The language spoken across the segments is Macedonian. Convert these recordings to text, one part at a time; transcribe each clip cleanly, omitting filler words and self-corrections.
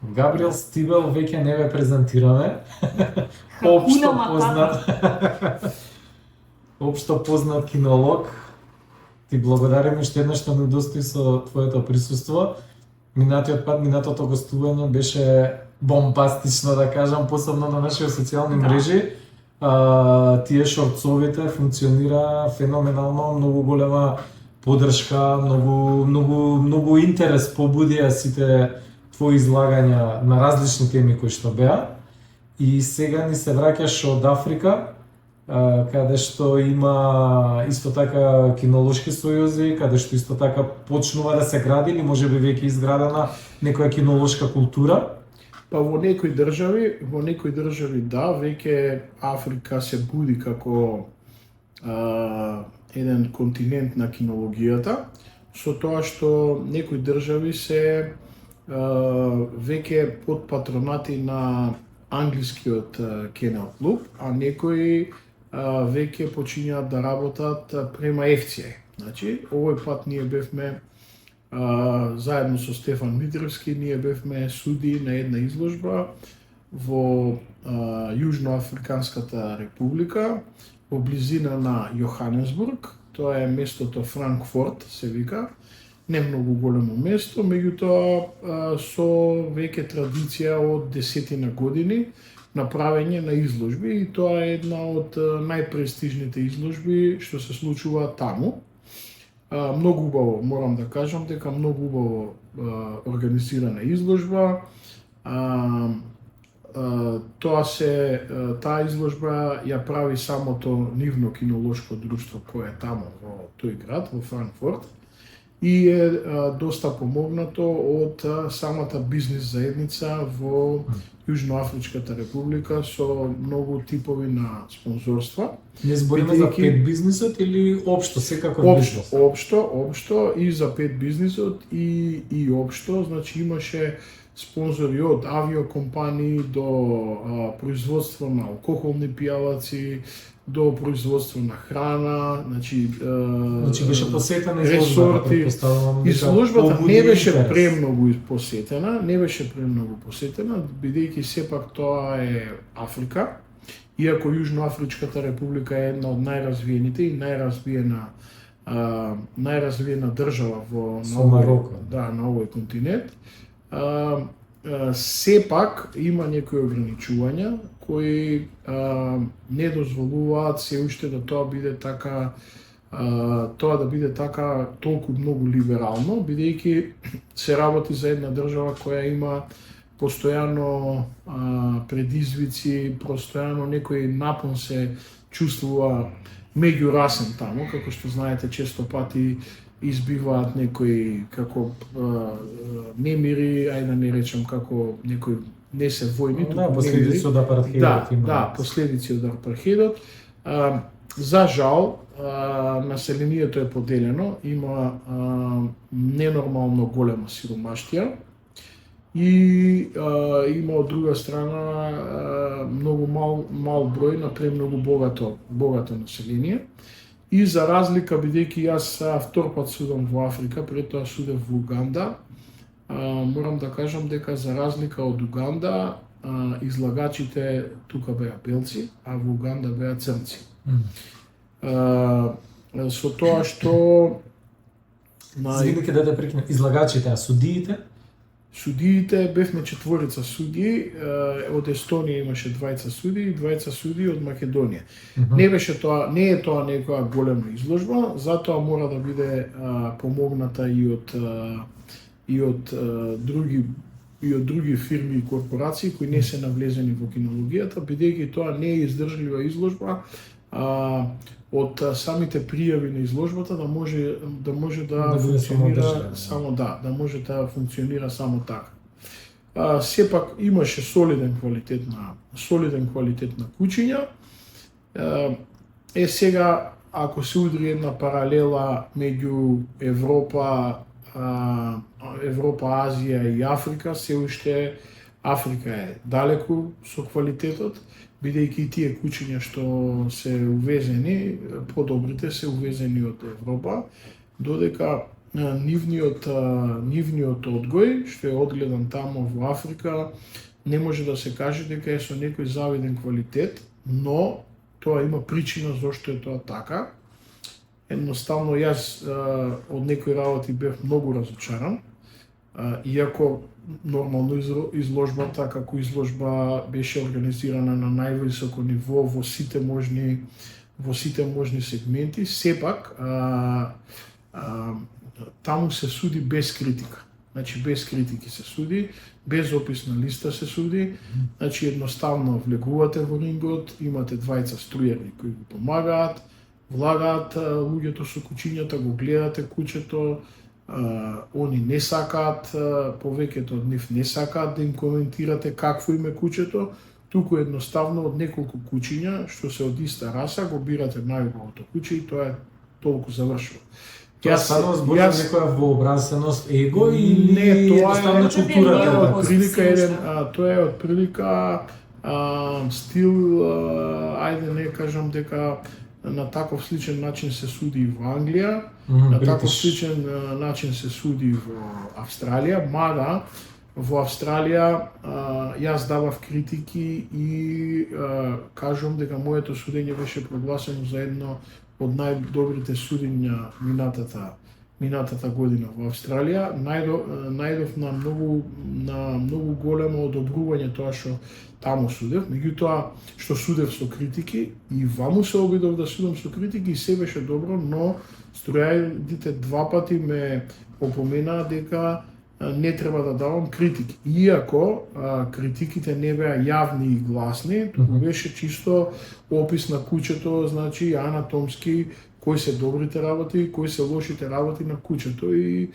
Габриел Стибел веќе не ве презентираме. Хакуна Општо познат. Општо познат кинолог. Ти благодариме уште еднаш што не достои со твоето присуство. Минатиот пат, минатото гостување беше бомбастично, да кажам, посебно на нашите социјални мрежи. Тие шорцовите функционира феноменално, многу голема поддршка, многу интерес побудија сите твои излагања на различни теми кои што беа. И сега ни се враќаш од Африка, каде што има исто така кинолошки сојузи, каде што исто така почнува да се гради или можеби веќе изградена некоја кинолошка култура. Па во некои држави да, веќе Африка се буди како еден континент на кинологијата, со тоа што некои држави се веќе под патронати на англискиот Кенел клуб, а некои веќе почињаат да работат према ФЦ. Значи, овој пат ние бевме заедно со Стефан Митревски, ние бевме суди на една изложба во Јужноафриканската република, во близина на Јоханесбург. Тоа е местото Франкфурт, се вика. Не многу големо место, меѓутоа со веќе традиција од десетина години на правење на изложби, и тоа е една од најпрестижните изложби што се случува таму. Многу убаво, морам да кажам дека многу убаво организирана изложба. Таа изложба ја прави самото нивно кинолошко друштво кое е таму во тој град, во Франкфурт, и е доста помогнато од самата бизнис заедница во Јужноафричката република со многу типови на спонзорства. Не збориме за пет бизнисот или општо, секако бизнис? Општо и за пет бизнисот и општо, значи имаше спонзори од авиокомпании до производство на алкохолни пијалаци, до производство на храна, значи беше посетена ресорти. Изложбата не беше премногу посетена, бидејќи сепак тоа е Африка, иако Јужноафричката република е една од најразвиените и најразвиена држава на овој континент. Сепак има некои ограничувања кои не дозволуваат се уште да тоа биде така толку многу либерално, бидејќи се работи за една држава која има постојано предизвици, постојано некој напон се чувствува меѓурасен таму, како што знаете, често пати избиваат некои како немири, ајде да не речам како некои не се војни, последици од апартхеидот. Последици од апартхеидот. За жал, населението е поделено, има ненормално голема сиромаштија и има од друга страна многу мал број на премногу богато население. И за разлика, бидејќи јас втор пат судам во Африка, пред тоа судев во Уганда, морам да кажам дека за разлика од Уганда, излагачите тука беа белци, а во Уганда беа црнци. Со тоа што Извинете да те прекинам, излагачите, а судиите? Судиите бевме четворица судии, од Естонија имаше двајца судии од Македонија. Не е тоа некоја голема изложба, затоа мора да биде помогната и од други фирми и корпорации кои не се навлезени во кинологијата, бидејќи тоа не е издржлива изложба, од самите пријави на изложбата да може да функционира само така. Сепак имаше солиден квалитет на кучиња. Сега ако се удри една паралела меѓу Европа, Азија и Африка, се уште Африка е далеку со квалитетот, бидејќи тие кучиња што се увезени, подобрите се увезени од Европа, додека нивниот одгој, што е одгледан таму во Африка, не може да се каже дека е со некој завиден квалитет, но тоа има причина зошто е тоа така. Едноставно јас од некои работи бев многу разочаран, иако нормално изложбата како изложба беше организирана на највисоко ниво во сите можни сегменти, сепак таму се суди без критика. Значи без критики се суди, без описна листа се суди, значи едноставно влегувате во рингот, имате двајца струјари кои го помагаат, влагаат луѓето со кучињата, го гледате кучето, они не сакаат, повеќето од нив не сакаат да им коментирате какво им е кучето, туку едноставно од неколку кучиња што се од иста раса го бирате најубавото куче и тоа е толку завршува. Тоа само збори некоја вообразеност, его или не, тоа едноставно тоа е од прилика стил, ајде не кажам дека на таков сличен начин се суди во Англија, на таков сличен начин се суди во Австралија, мада во Австралија јас давав критики и кажувам дека моето судење беше прогласено за едно од најдобрите судења минатата година во Австралија. Најдов на многу големо одобрување тоа што таму судев, меѓутоа што судев со критики и ваму се обидов да судам со критики и се беше добро, но струјарите два пати ме опоменаа дека не треба да давам критики. Иако критиките не беа јавни и гласни, туку беше чисто опис на кучето, значи анатомски, кои се добрите работи, кои се лошите работи на кучето и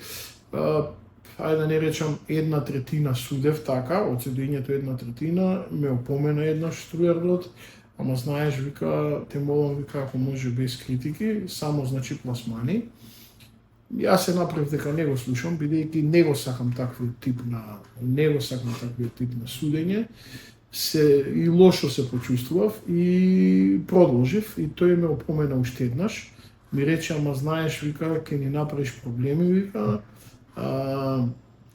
ајде да не речам 1/3 судев така, од судењето 1/3 ме опомена еднаш струјарот, ама знаеш, вика, те молам, вика, ако може без критики, само значи пласмани. Јас се направив дека не го слушам, бидејќи не го сакам таквиот тип на судење. И лошо се почувствував и продолжив и тој ме опомена уште еднаш. Ми рече, ама знаеш, вика, ќе ни направиш проблеми, вика,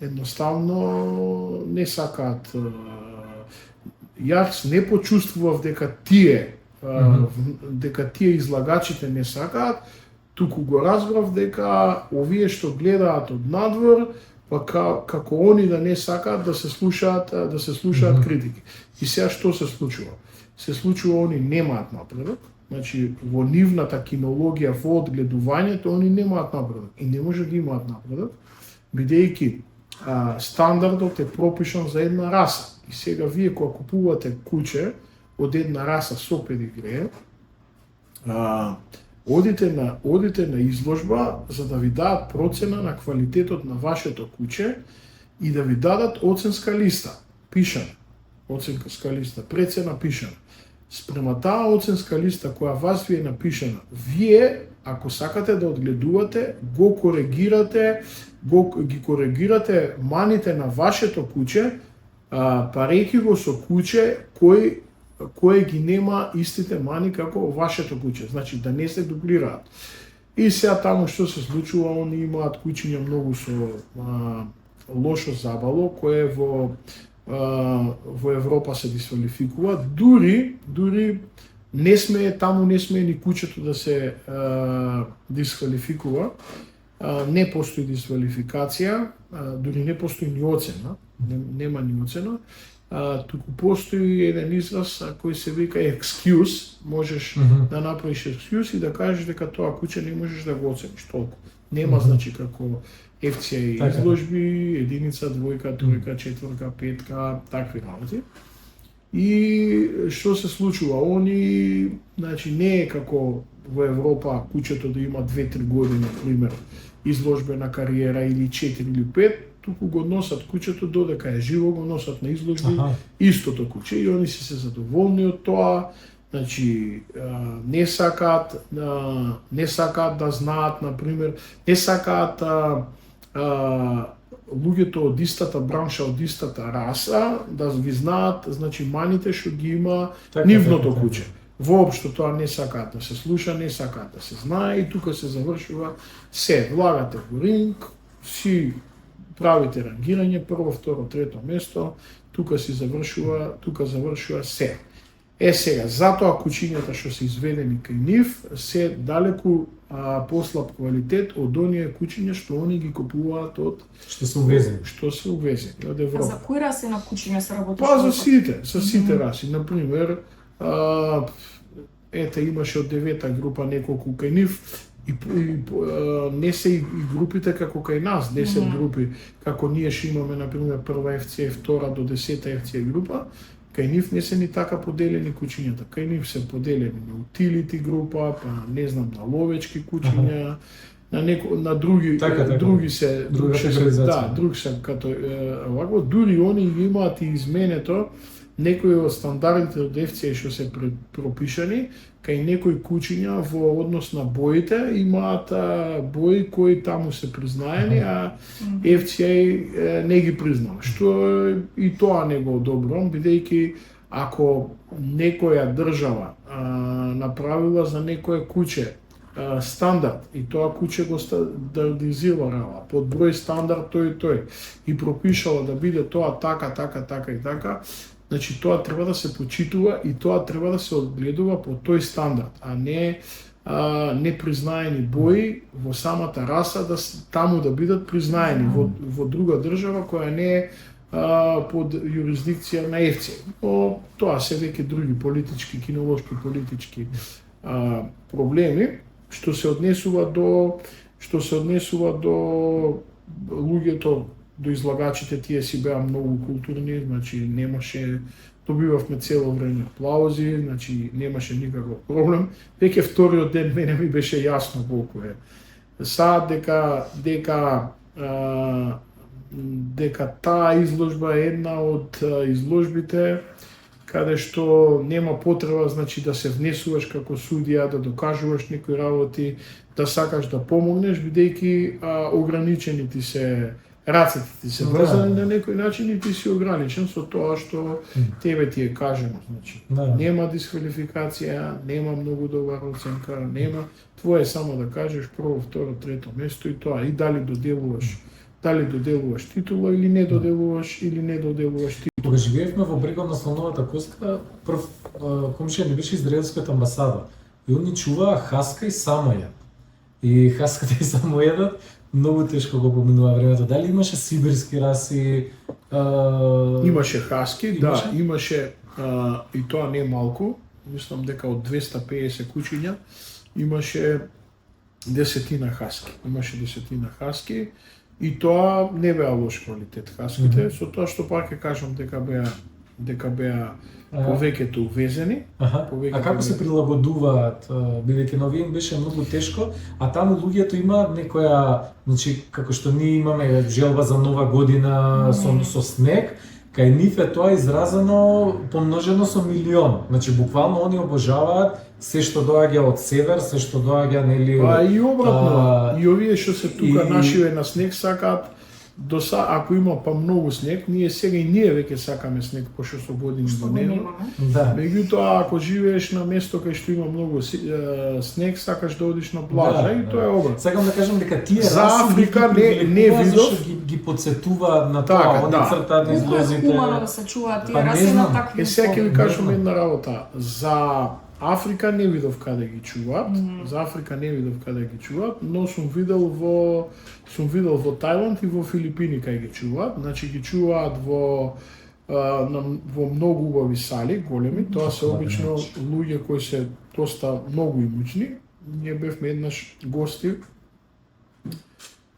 едноставно не сакаат. Јас не почувствував дека тие излагачите не сакаат, туку го разбрав дека овие што гледаат од надвор, па како они да не сакаат да се слушаат критики. И сега што се случува? Се случува они немаат напредок, значи во нивната кинологија, во одгледувањето, они немаат напредок и не може да имаат напредок, бидејќи стандардот е пропишан за една раса. И сега вие кога купувате куче од една раса со педигре, одите на изложба за да ви дадат процена на квалитетот на вашето куче и да ви дадат оценска листа, пишана. Оценска листа, прецена пишана. Спрема таа оценска листа која вас ви е напишана, вие, ако сакате да одгледувате, ги коригирате маните на вашето куче, парејќи го со куче кој ги нема истите мани како вашето куче, значи да не се дублираат. И сега таму што се случува, они имаат кучиња многу со лошо забало, кое во Европа се дисквалификува, дури не смее ни кучето да се дисквалификува, не постои дисквалификација, дури не постои ни оцена, нема ни оцена, туку постои еден израз кој се вика excuse, можеш да направиш excuse и да кажеш дека тоа куче не можеш да го оцениш толку. Нема значи како FCA изложби, единица, двојка, тројка, четворка, петка, такви работи. И што се случува? Они, значи не е како во Европа кучето да има 2-3 години, пример, изложбена кариера или 4 или 5, туку го носат кучето додека е живо, го носат на изложби истото куче и они се задоволни од тоа, значи не сакаат да знаат, например, не сакаат луѓето од истата бранша, од истата раса, да ги знаат, значи маните што ги има нивното куче. воопшто тоа не сакаат да се слуша, не сакаат да се знае и тука се завршува се. Влагате во ринг, си правите рангирање, прво, второ, трето место, тука завршува се. Сега, затоа кучињата што се изведени кај нив се далеку послаб квалитет од оние кучиња што они ги купуваат од Што се увезени. од А Европа. за кои раси на кучиња се работи? Па за сите раси. Например, имаше од 9-та група неколку кај нив и не се и групите како кај нас, 10 групи, како ние што имаме, например, прва FCA, втора до 10-та FCA група, кај нив не се ни така поделени кучињата. Кај нив се поделени на утилити група, па не знам, на ловечки кучиња, на други други се като овако, дури они ги имаат и изменето некои од стандардите од FCA што се пропишани, кај некои кучиња во однос на боите имаат бои кои таму се признаени, а FCA не ги признава. Што и тоа не го одобрувам, бидејќи ако некоја држава направила за некое куче стандард и тоа куче го стандардизирала под број стандард тој и пропишала да биде тоа така и така, значи тоа треба да се почитува и тоа треба да се одгледува по тој стандард, а не непризнаени бои во самата раса таму да бидат признаени во друга држава која не е под юрисдикција на ЕФЦ. Но тоа се веќе други политички, кинолошки политички проблеми што се однесува до луѓето, до излагачите, тие си беа многу културни, значи добивавме цело време аплаузи, значи немаше никаков проблем. Веќе вториот ден мене ми беше јасно колку е. Дека таа изложба е една од изложбите каде што нема потреба, значи, да се внесуваш како судија, да докажуваш некои работи, да сакаш да помогнеш, бидејќи ограничени ти се рацете, ти се врзани на некој начин и ти си ограничен со тоа што тебе ти е кажено. Значи, нема дисквалификација, нема многу добра оценка, нема. Твое е само да кажеш прво, второ, трето место и тоа. И дали доделуваш титула или не доделуваш титула. Кога живеевме во брегот на Слоновата коска, прв комшија ни беше израелската амбасада. И они чуваа хаска и самојад. И хаската и самојадот многу тешко го поминува времето. Дали имаше сибирски раси? Имаше хаски, имаше и тоа не малку. Мислам дека од 250 кучиња имаше десетина хаски. И тоа не беа лош квалитет хаските, со тоа што пак ќе кажам дека беа повеќето увезени. А како се прилагодуваат, бидејќи на овие им беше многу тешко, а таму луѓето имаат некоја, значи како што ние имаме желба за нова година со снег, кај нив е тоа изразено помножено со милион. Значи буквално они обожаваат се што доаѓа од север, се што доаѓа нели и обратно. И овие што се тука нашиве на снег сакаат ако има па многу снег, сега и ние веќе сакаме снег пошто со години го нема. Меѓутоа ако живееш на место кај што има многу снег, сакаш да одиш на плажа и тоа е обратно. Сакам да кажам дека тие за Африка не видов ги подсетуваат на тоа, они цртаат на излозите. Хумано да се чуваат тие раси на такви. Сега ќе ви кажам една работа. За Африка не видов каде ги чуваат, но сум видел во Тајланд и во Филипини кај ги чуваат. Значи ги чуваат во многу убави сали, големи. Тоа се обично луѓе кои се доста многу имучни. Ние бевме еднаш гости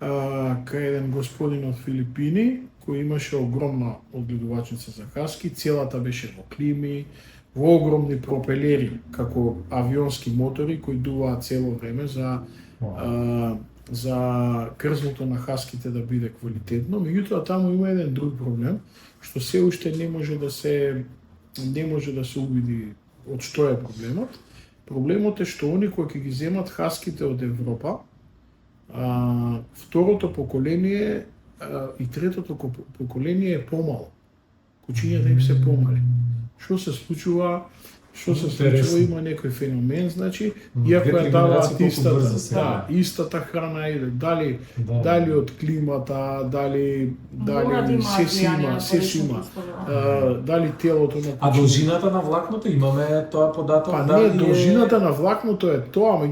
кај еден господин од Филипини кој имаше огромна одгледувачница за хаски, целата беше во клими, во огромни пропелери, како авионски мотори кои дуваат цело време за крзното на хаските да биде квалитетно. Меѓутоа таму има еден друг проблем, што се уште не може да се увиди од што е проблемот. Проблемот е што они кои ќе ги земат хаските од Европа, второто поколение и третото поколение е помало. Кучињата им се помали. Што се случува? Што се Интересно. случило, има некој феномен, значи, Две, иако три ја даваат генерации колку брзо се истата храна иде, дали Да. од климата, дали Мора да има се си влијание има, на се си има. поречното услови. Дали телото на А должината на влакното имаме тоа податок Па дали не, должината на влакното е тоа,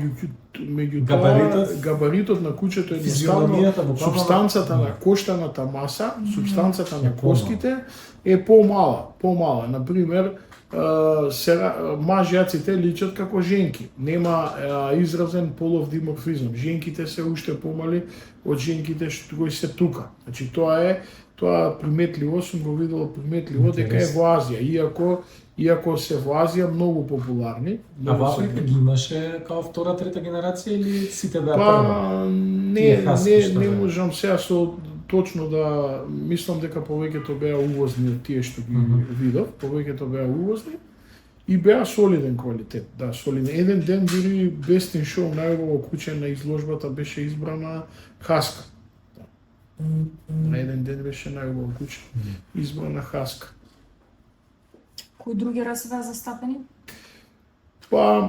меѓу Габаритот? габаритот на куќето е едноставно физиономијата, буквално субстанцата на коштаната маса, субстанцата на Е помала. коските е помала. Например, мажјаците личат како женки. Нема изразен полов диморфизам. Женките се уште помали од женките што кои се тука. Значи тоа приметливо сум го видел приметливо дека е во Азија, иако се во Азија многу популарни. А во Африка ги имаше као втора, трета генерација или сите беа прва? Па Тие хаски што не беа? можам сега точно да мислам дека повеќето беа увозни од тие што ги видов, повеќето беа увозни и беа солиден квалитет. Да, солиден. Еден ден дури Best in Show најубаво куќе на изложбата беше избрана хаска. На еден ден беше најубаво куќе избрана хаска. Кои други раси беа застапени? Па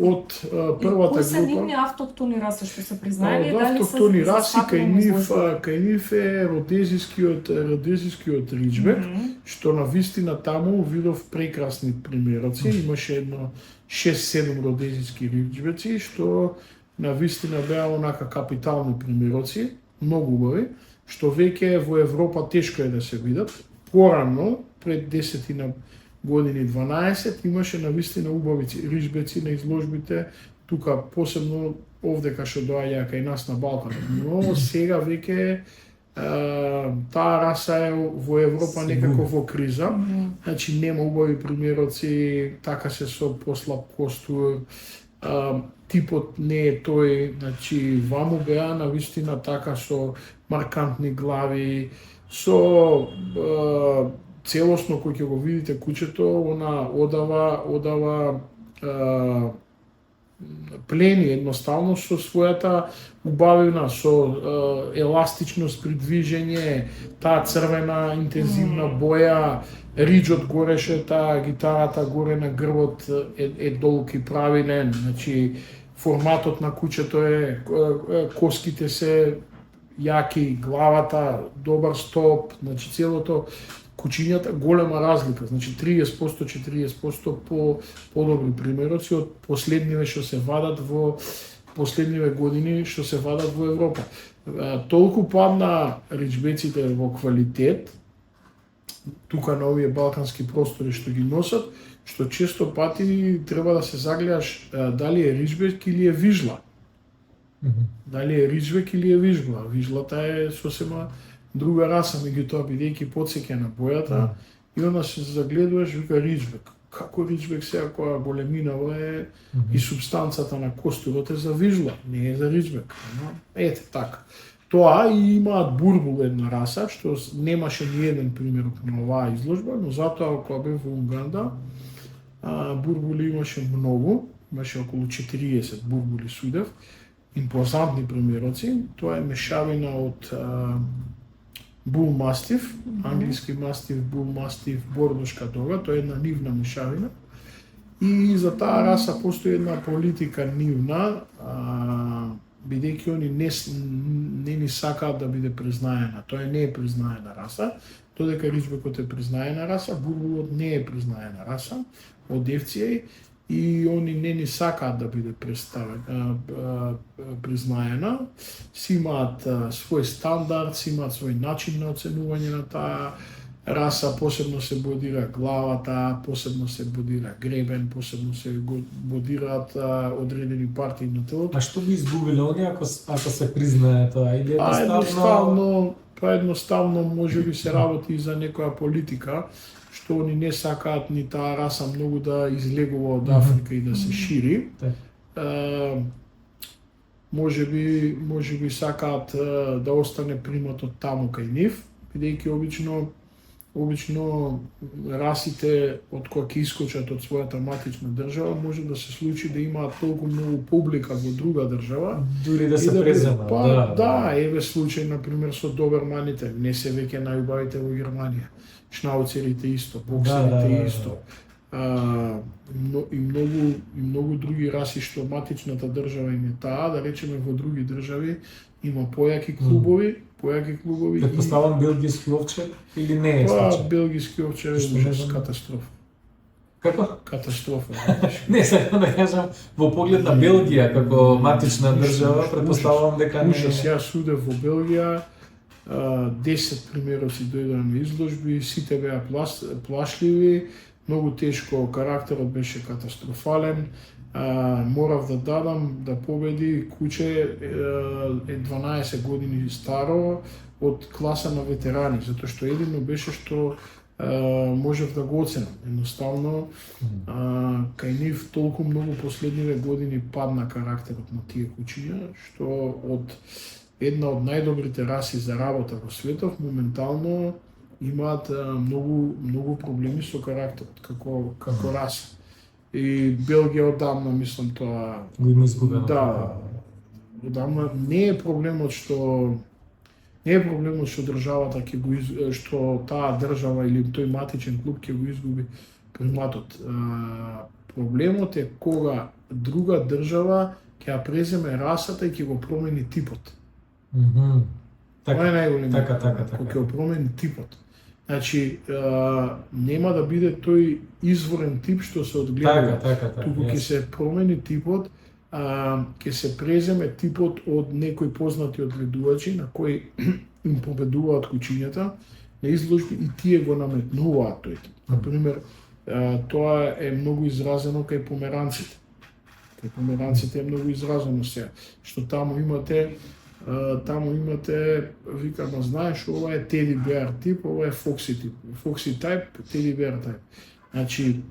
од првата Кои се група нивни автохтони раси што се Од признаени, дали се автохтони раси застапени во изложба? кај нив е родезискиот риџбек, што на вистина таму видов прекрасни примероци. Имаше едно 6-7 родезиски риџбеци, што на вистина беа онака капитални примероци, многу убави, што веќе во Европа тешко е да се видат. Порано, пред 10 години 12, имаше на вистина убави риџбеци на изложбите, тука посебно овде кај што доаѓа кај нас на Балкан. Но сега веќе таа раса е во Европа некако во криза. Значи нема убави примероци, така се со послаб костур, типот не е тој, значи ваму беа на вистина така со маркантни глави, со целосно кој ќе го видите куќето, она одава плени едноставно со својата убавина, со еластичност при движење, таа црвена интензивна боја, риџот гореше, таа гитарата горе на грбот е долг и правилен, значи форматот на куќето е, коските се јаки, главата, добар стоп, значи целото кучињата голема разлика, значи 30% подобри примероци од последниве што се вадат во последниве години што се вадат во Европа. Толку падна риџбеците во квалитет тука на овие балкански простори што ги носат, што често пати треба да се загледаш дали е риџбек или е вижла. Дали е риџбек или е вижла. Вижлата е сосема друга раса, меѓутоа бидејќи потсеќа на бојата, и onda се загледуваш вика риџбек. Како риџбек сега која големинава е и субстанцата на костурот е за вижла, не е за риџбек. Ете така. Тоа и имаат бурбул една раса, што немаше ни еден пример на оваа изложба, но затоа кога бев во Уганда, бурбули имаше многу, имаше околу 40 бурбули судев, импозантни примероци. Тоа е мешавина од Бул мастив, англиски мастив, бул мастив, бордошка дога, тоа е една нивна мешавина. И за таа раса постои една политика нивна, бидејќи они не ни сакаат да биде признаена. Тоа не е признаена раса, додека риџбекот е признаена раса, бурбулот не е признаена раса од Евција и они не ни сакаат да биде признаена. Си имаат свој стандард, си имаат свој начин на оценување на таа раса, посебно се бодира главата, посебно се бодира гребен, посебно се бодираат одредени партии на телото. А што би изгубиле оние ако се признае тоа? Или едноставно можеби се работи и за некоја политика, што они не сакаат ни таа раса многу да излегува од Африка и да се шири. Можеби сакаат да остане приматот таму кај нив, бидејќи обично обично расите од кога ќе искочат од својата матична држава, може да се случи да имаат толку многу публика во друга држава. Дури да и се презема. Па, да, еве случај на пример со доберманите, не се веќе најубавите во Германија. Шнауцерите исто, боксерите исто. И многу други раси што матичната држава им е таа, да речеме во други држави има појаки клубови, Предпоставам белгиски овчар или не е Па, случај? белгиски овчар е Што ужас, не знам. катастрофа. Како? Катастрофа. Не, сакам да кажам, во поглед на Белгија како матична држава, предпоставам дека не Ужас, јас судев во Белгија, 10 примероци дојдоа на изложби, сите беа плашливи, многу тешко, карактерот беше катастрофален, морав да дадам да победи куче е 12 години старо од класа на ветерани, затоа што едино беше што можев да го оценам. Едноставно, кај нив толку многу последниве години падна карактерот на тие кучиња, што од една од најдобрите раси за работа во светот, моментално имаат многу проблеми со карактерот, како раса. И Белгија одамна, мислам, тоа... го има изгубено. Да, одамна не е проблемот што државата ќе го што таа држава или тој матичен клуб ќе го изгуби приматот. Проблемот е кога друга држава ќе ја преземе расата и ќе го промени типот. Тоа е најголемиот. Така. Кога ќе го промени типот. Значи, нема да биде тој изворен тип што се одгледува. Така. Туку ќе се промени типот, ќе се преземе типот од некои познати одгледувачи на кои им победуваат кучињата на изложби и тие го наметнуваат тој тип. Например, тоа е многу изразено кај померанците. Кај померанците е многу изразено сега, што таму имате, викаме, знаеш, ова е теди беар тип, ова е фокси тип. Фокси тајп, теди беар тајп. Значи,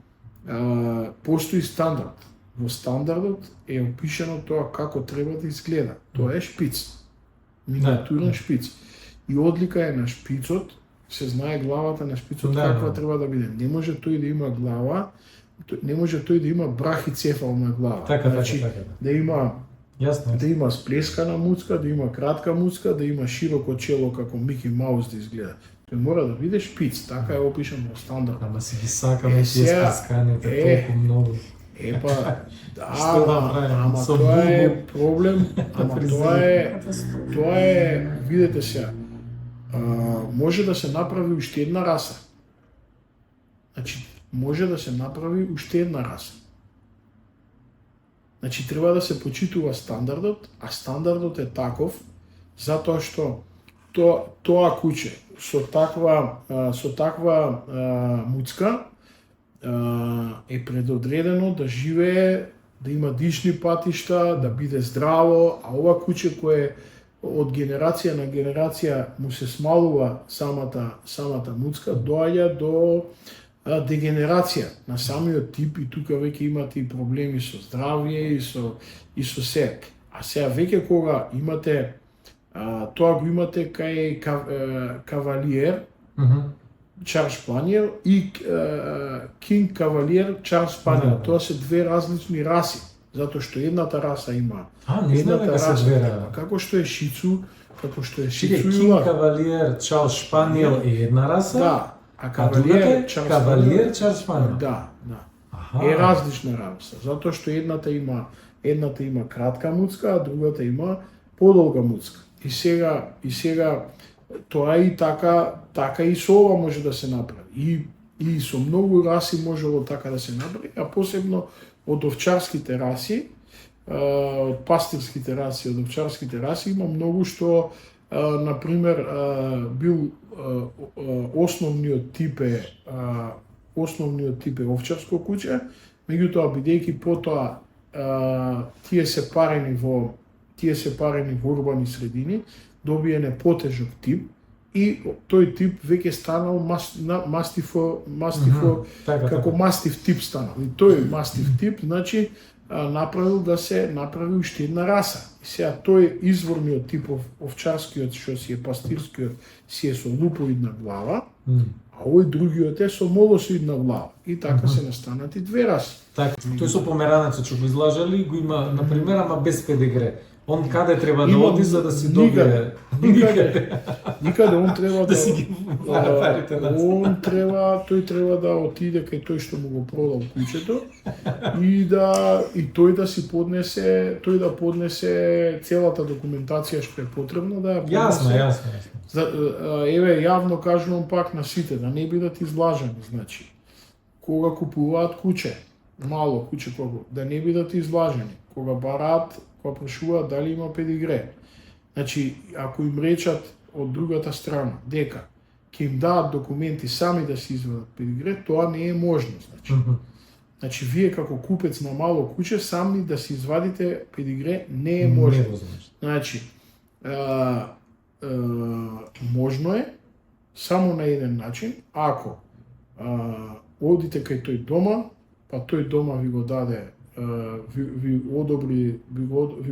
постои стандард. Во стандардот е опишано тоа како треба да изгледа. Тоа е шпиц. Миниатурен шпиц. И одлика е на шпицот, се знае главата на шпицот каква треба да биде. Не може тој да има глава, не може тој да има брахицефална глава. Така. Да има Јасно. Да има сплескана муцка, да има кратка муцка, да има широко чело како Мики Маус да изгледа. Тој мора да биде шпиц, така е опишано во стандард. Ама си ги сакаме тие сплесканите толку многу. Епа, Што да правиме? ама Со тоа е Google. проблем, ама тоа е, видете сега, може да се направи уште една раса. Значи, може да се направи уште една раса. Значи, треба да се почитува стандардот, а стандардот е таков, затоа што тоа куче со таква муцка е предодредено да живее, да има дишни патишта, да биде здраво, а ова куче кое од генерација на генерација му се смалува самата муцка, доаѓа до дегенерација на самиот тип и тука веќе имате и проблеми со здравје и со се. А сега веќе кога имате тоа го имате кај кавалиер Чарлс Спаниел и Кинг Кавалиер Чарлс Спаниел. Тоа се две различни раси, затоа што едната раса има Не знам дека се две раси. како што е шицу, Кинг Кавалиер Чарлс Спаниел е една раса? Да. А кавалиер Чарлс Спаниел? Да. Е различна раса, затоа што едната има кратка муцка, а другата има подолга муцка. И сега тоа и така и со ова може да се направи. И со многу раси можело така да се направи, а посебно од овчарските раси, од пастирските раси, од овчарските раси има многу што, например, бил основниот тип е овчарско куче, меѓутоа бидејќи потоа тие се парени во урбани средини, добиене потежок тип и тој тип веќе станал мастифо како мастив тип станал. И тој мастив тип, значи, направил да се направи уште една раса. И сега тој изворниот тип овчарскиот што си е пастирскиот си е со луповидна глава, а овој другиот е со молосоидна глава. И така се настанати две раси. Така, тој со померанецот што го излажали го има на пример, ама без педигре. Он каде треба да оди за да си добие? Никаде он треба да си ги парите тој треба да отиде кај тој што му го продал куќето и тој да си поднесе, тој да поднесе целата документација што е потребна да ја поднесе. Јасно. Еве јавно кажувам пак на сите да не бидат излажани, значи кога купуваат куќе, мало куќе кога да не бидат излажани, кога бараат, кога прашуваат дали има педигре. Значи, ако им речат од другата страна дека ќе им дадат документи сами да си извадат педигре, тоа не е можно, значи. Значи, вие како купец на мало куќе сами да си извадите педигре не е можно. Значи, можно е само на еден начин, ако одите кај тој дома, па тој дома ви го даде ви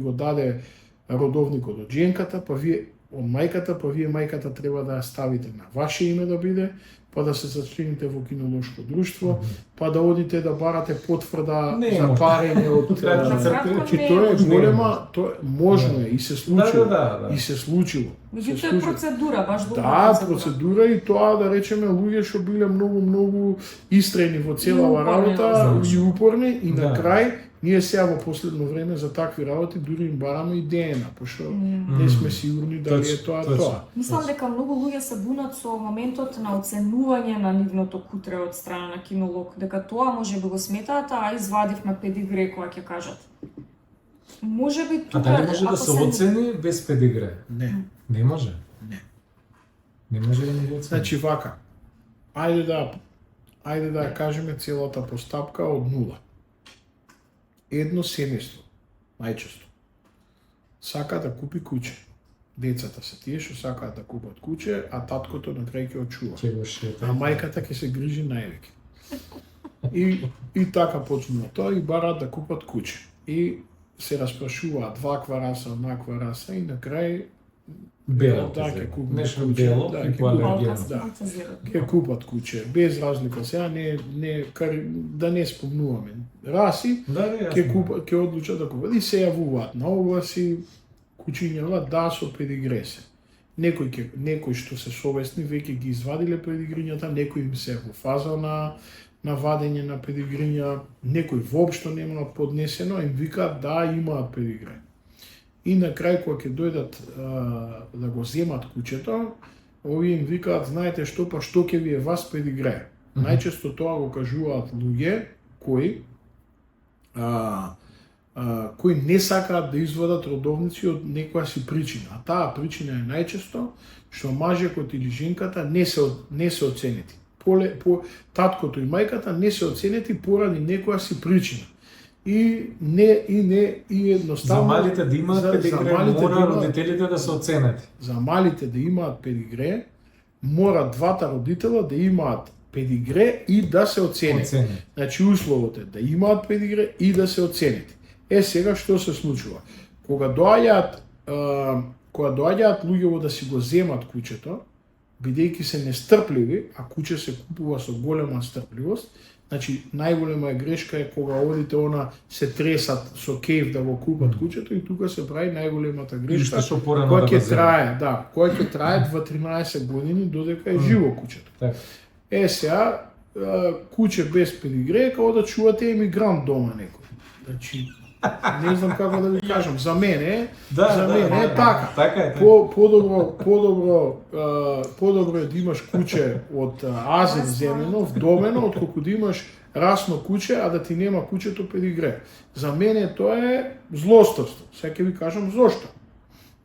го даде родовникот од женката, па вие од мајката, па вие мајката треба да ја ставите на ваше име да биде, па да се зачлените во кинолошко друштво, па да одите да барате потврда за парење од тоа е голема, тоа можно е и се случило. И се случило. Меѓутоа е процедура, баш долга процедура и тоа да речеме луѓе што биле многу истрајни во целава работа и упорни и на крај ние сега во последно време за такви работи дури им бараме и ДНК, пошто не сме сигурни дали е тоа. Мислам дека многу луѓе се бунат со моментот на оценување на нивното кутре од страна на кинолог, дека тоа може би го сметаат, а извадивме педигре кога ќе кажат. Може би тука... А дали може да се оцени без педигре? Не. Не може? Не. Не може да не го оцени? Значи вака, ајде да кажеме целата постапка од нула. Едно семејство, најчесто, сака да купи куќе. Децата се тие што сакаат да купат куќе, а таткото на крај ќе очува. А мајката ќе се грижи највеќе. И така почнува тоа и бараат да купат куќе. И се распрашуваат ваква раса, онаква раса и на крај бело, ќе купат нешто бело, ќе купат куќе, без разлика сега да не спомнуваме раси, ќе одлучат да купат и се јавуваат на огласи куќињава да со педигресе. Некои што се совесни веќе ги извадиле педигрињата, некои им се во фаза на вадење на педигриња, некои воопшто немаат поднесено, им викаат да имаат педигре. И на крај кога ќе дојдат да го земат куќето, овие им викаат, знаете што, па што ќе ви е вас педигре. Најчесто тоа го кажуваат луѓе кои не сакаат да извадат родовници од некоја си причина. А таа причина е најчесто што мажекот или женката не се оценети. Таткото и мајката не се оценети поради некоја си причина. И едноставно... За малите да имаат педигре, мора родителите да се оценети. За малите да имаат педигре, мора двата родитела да имаат педигре и да се оценети. Значи условот е да имаат педигре и да се оценети. Сега што се случува? Кога доаѓаат луѓе да си го земат куќето, бидејќи се нестрпливи, а куќе се купува со голема стрпливост, значи најголема грешка е кога одите се тресат со кејф да го купат куќето и тука се прави најголемата грешка која ќе трае, која ќе трае 2-13 години додека е живо куќето. Сега куќе без педигре како да чувате емигрант дома некој. Значи не знам како да ви кажам, за мене е така. Подобро е да имаш куќе од азен земено, вдомено, отколку да имаш расно куќе, а да ти нема куќето педигре. За мене тоа е злосторство. Сега ќе ви кажам зошто.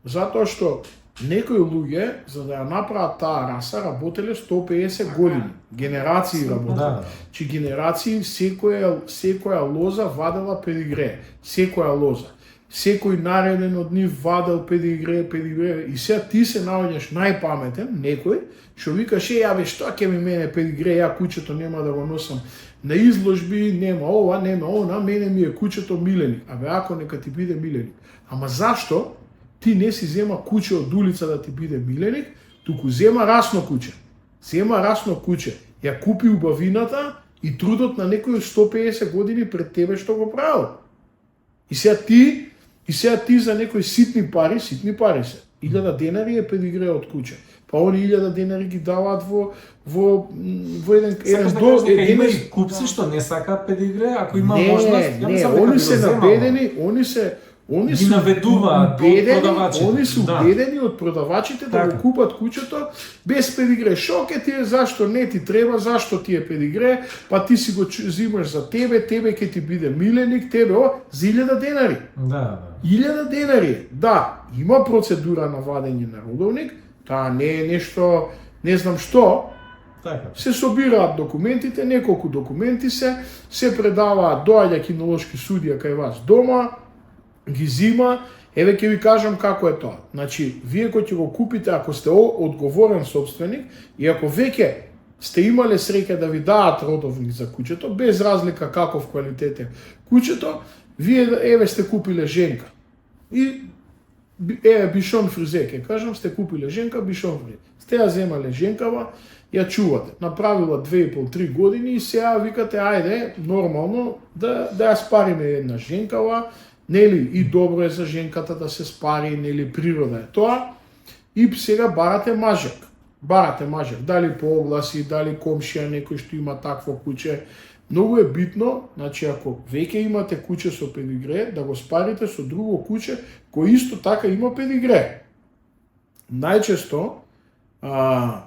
Затоа што некои луѓе, за да ја направат таа раса, работеле 150 години. Генерации работеле. Чи генерации секоја лоза вадела педигре. Секоја лоза. секој нареден од нив вадел педигре, и сега ти се наоѓаш најпаметен, некој, што викаш, ја бе, што ќе ми мене педигре, ја кучето нема да го носам на изложби, нема ова, нема она, мене ми е кучето миленик. Абе, ако нека ти биде миленик. Ама зашто ти не си зема куче од улица да ти биде миленик, туку зема расно куче. Зема расно куче. Ја купи убавината и трудот на некој 150 години пред тебе што го правил. И сега ти за некои ситни пари се, 1000 денари е педигре од куче. Па они 1000 денари ги даваат во еден Сакаш да кажеш дека има и купци што не сакаат педигре, ако има можност, они се набедени, они ги наведуваат продавачите. Они се убедени од продавачите да го купат кучето без педигре. Шо ке ти е, зашто не ти треба, зашто ти е педигре, па ти си го зимаш за тебе ќе ти биде миленик, тебе за 1000 денари. Да. 1000 денари. Да, има процедура на вадење на родовник, таа не е нешто, не знам што. Така. Се собираат документите, неколку документи се предаваат, доаѓа кинолошки судија кај вас дома, ги зима, еве ќе ви кажам како е тоа. Значи, вие кој ќе го купите, ако сте одговорен собственик и ако веќе сте имале среќа да ви даат родовник за кучето, без разлика каков квалитет е кучето, вие еве сте купиле женка. И еве бишон фризе, ќе кажам, сте купиле женка, бишон фризе. Сте ја земале женкава, ја чувате. Направила 2,5-3 години и сега викате, ајде, нормално, да ја спариме една женкава, нели, и добро е за женката да се спари, нели, природа е тоа. И сега барате мажак. Дали по огласи, дали комшија некој што има такво куче. Многу е битно, значи ако веќе имате куче со педигре, да го спарите со друго куче кој исто така има педигре. Најчесто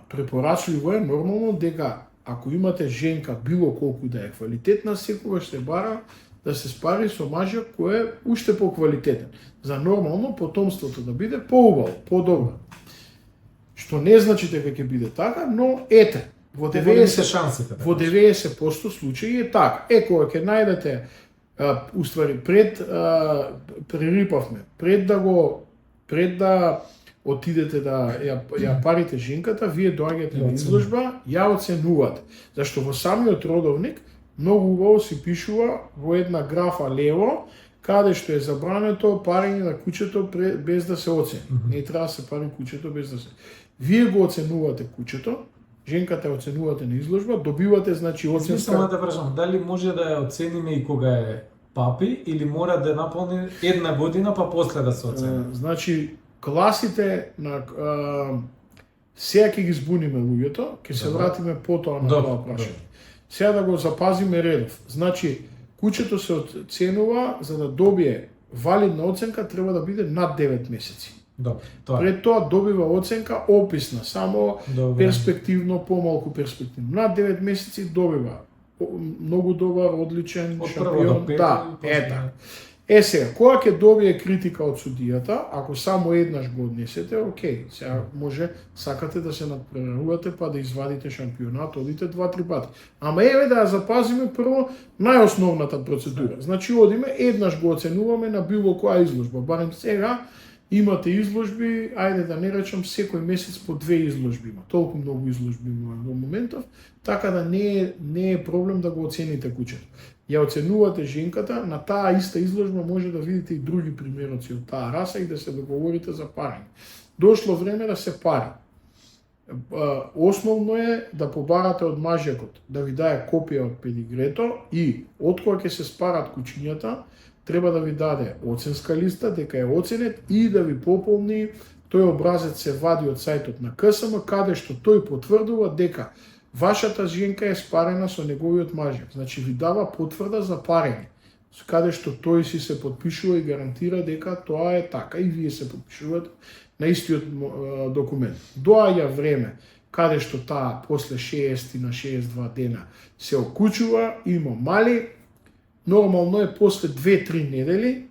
препорачливо е нормално дека ако имате женка било колку да е квалитетна, секогаш се бара да се спари со мажак кој е уште поквалитетен. За нормално потомството да биде поубаво, подобро. Што не значи дека ќе биде така, но ете, во 90% случаи е така. Кога ќе најдете, уствари, прерипавме, пред да отидете да ја парите женката, вие доаѓате на изложба, ја оценувате. Зашто во самиот родовник многу убаво се пишува во една графа лево, каде што е забрането парење на кучето без да се оцени. Не треба да се пари кучето без да се. Вие го оценувате кучето, женката ја оценувате на изложба, добивате, значи, оценка. Само да вршам, дали може да ја оцениме и кога е папи, или мора да наполни една година, па после да се оцени? Значи, класите на сега ќе ги збуниме луѓето, ќе се вратиме потоа на тоа прашање. Сега да го запазиме редов. Значи, кучето се оценува за да добие валидна оценка, треба да биде над 9 месеци. Пред тоа добива оценка описна, само перспективно, помалку перспективно. Над 9 месеци добива многу добар, одличен, шампион. Да, така. Сега, кога ќе добие критика од судијата, ако само еднаш го однесете, окей, сега може сакате да се надпреварувате па да извадите шампионат, одите 2-3 пати. Ама еве да ја запазиме прво најосновната процедура. Значи одиме, еднаш го оценуваме на било која изложба. Барем сега имате изложби, ајде да не речам секој месец по 2 изложби има. Толку многу изложби има во моментов, така да не е проблем да го оцените кучето. Ја оценувате женката, на таа иста изложба може да видите и други примероци од таа раса и да се договорите за парење. Дошло време да се пари. Основно е да побарате од мажекот, да ви даде копија од педигрето и откога ќе се спарат кучињата, треба да ви даде оценска листа, дека е оценет и да ви пополни, тој образец се вади од сајтот на КСМ, каде што тој потврдува дека вашата женка е спарена со неговиот мажек. Значи ви дава потврда за парење, каде што тој си се потпишува и гарантира дека тоа е така и вие се потпишувате на истиот документ. Доаѓа време каде што таа после 60 на 62 дена се окучува, има мали, нормално е после 2-3 недели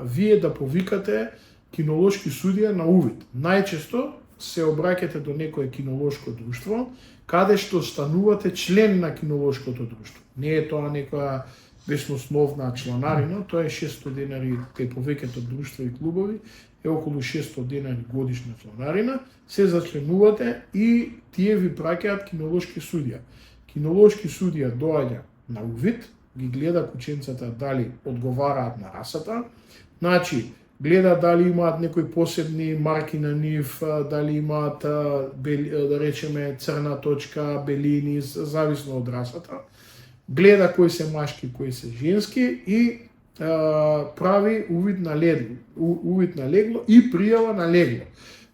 вие да повикате кинолошки судија на увид. Најчесто се обраќате до некое кинолошко друштво, каде што станувате член на кинолошкото друштво. Не е тоа некоја без основна чланарина, тоа е 600 денари кај повеќето друштва и клубови, е околу 600 денари годишна чланарина, се зачленувате и тие ви праќаат кинолошки судија. Кинолошки судија доаѓа на увид, ги гледа кученцата дали одговараат на расата, значи гледа дали имаат некои посебни марки на нив, дали имаат, да речеме, црна точка, белини, зависно од расата. Гледа кои се машки, кои се женски и прави увид на легло и пријава на легло.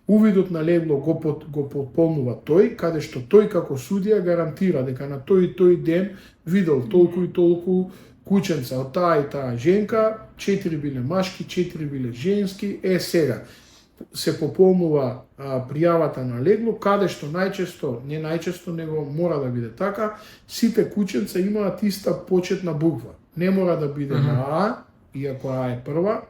Увидот на легло го потполнува тој, каде што тој како судија гарантира дека на тој и тој ден видел толку и толку кученца од таа и таа женка, 4 биле машки, 4 биле женски. Сега се пополнува пријавата на легло, каде што најчесто, не најчесто, него мора да биде така, сите кученца имаат иста почетна буква. Не мора да биде на А, иако А е прва,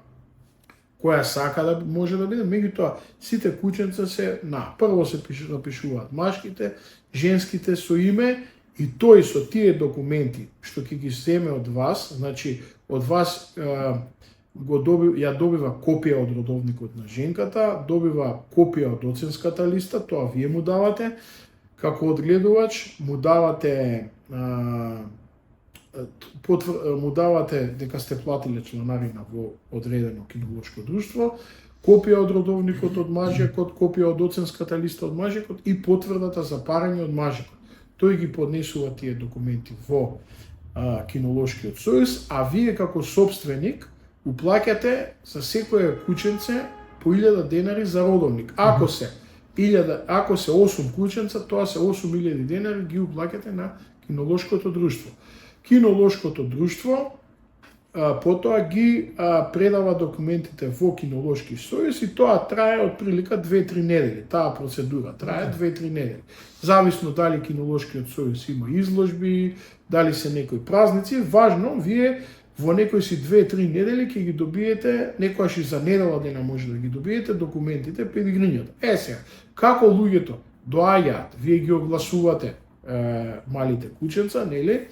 која сака да може да биде, меѓутоа сите кученца се на. Прво се напишуваат машките, женските со име и тој со тие документи што ќе ги земе од вас, значи од вас ја добива копија од родовникот на женката, добива копија од оценската листа, тоа вие му давате, како одгледувач му давате му давате дека сте платиле чланарина во одредено кинолошко друштво, копија од родовникот од мажјакот, копија од оценската листа од мажјакот и потврдата за парење од мажјакот. Тој ги поднесува тие документи во кинолошкиот сојуз, а вие како собственик уплаќате за секое кученце по 1000 денари за родовник. Ако се 8 кученца, тоа се 8000 денари ги уплаќате на кинолошкото друштво. Кинолошкото друштво потоа ги предава документите во кинолошки сојуз и тоа трае од прилика 2-3 недели. Таа процедура трае 2-3 недели. Зависно дали кинолошкиот сојуз има изложби, дали се некои празници, важно вие во некои си 2-3 недели ќе ги добиете, некојаш и за недела дена може да ги добиете документите, педигрињата. Сега, како луѓето доаѓаат, вие ги огласувате малите кученца, нели?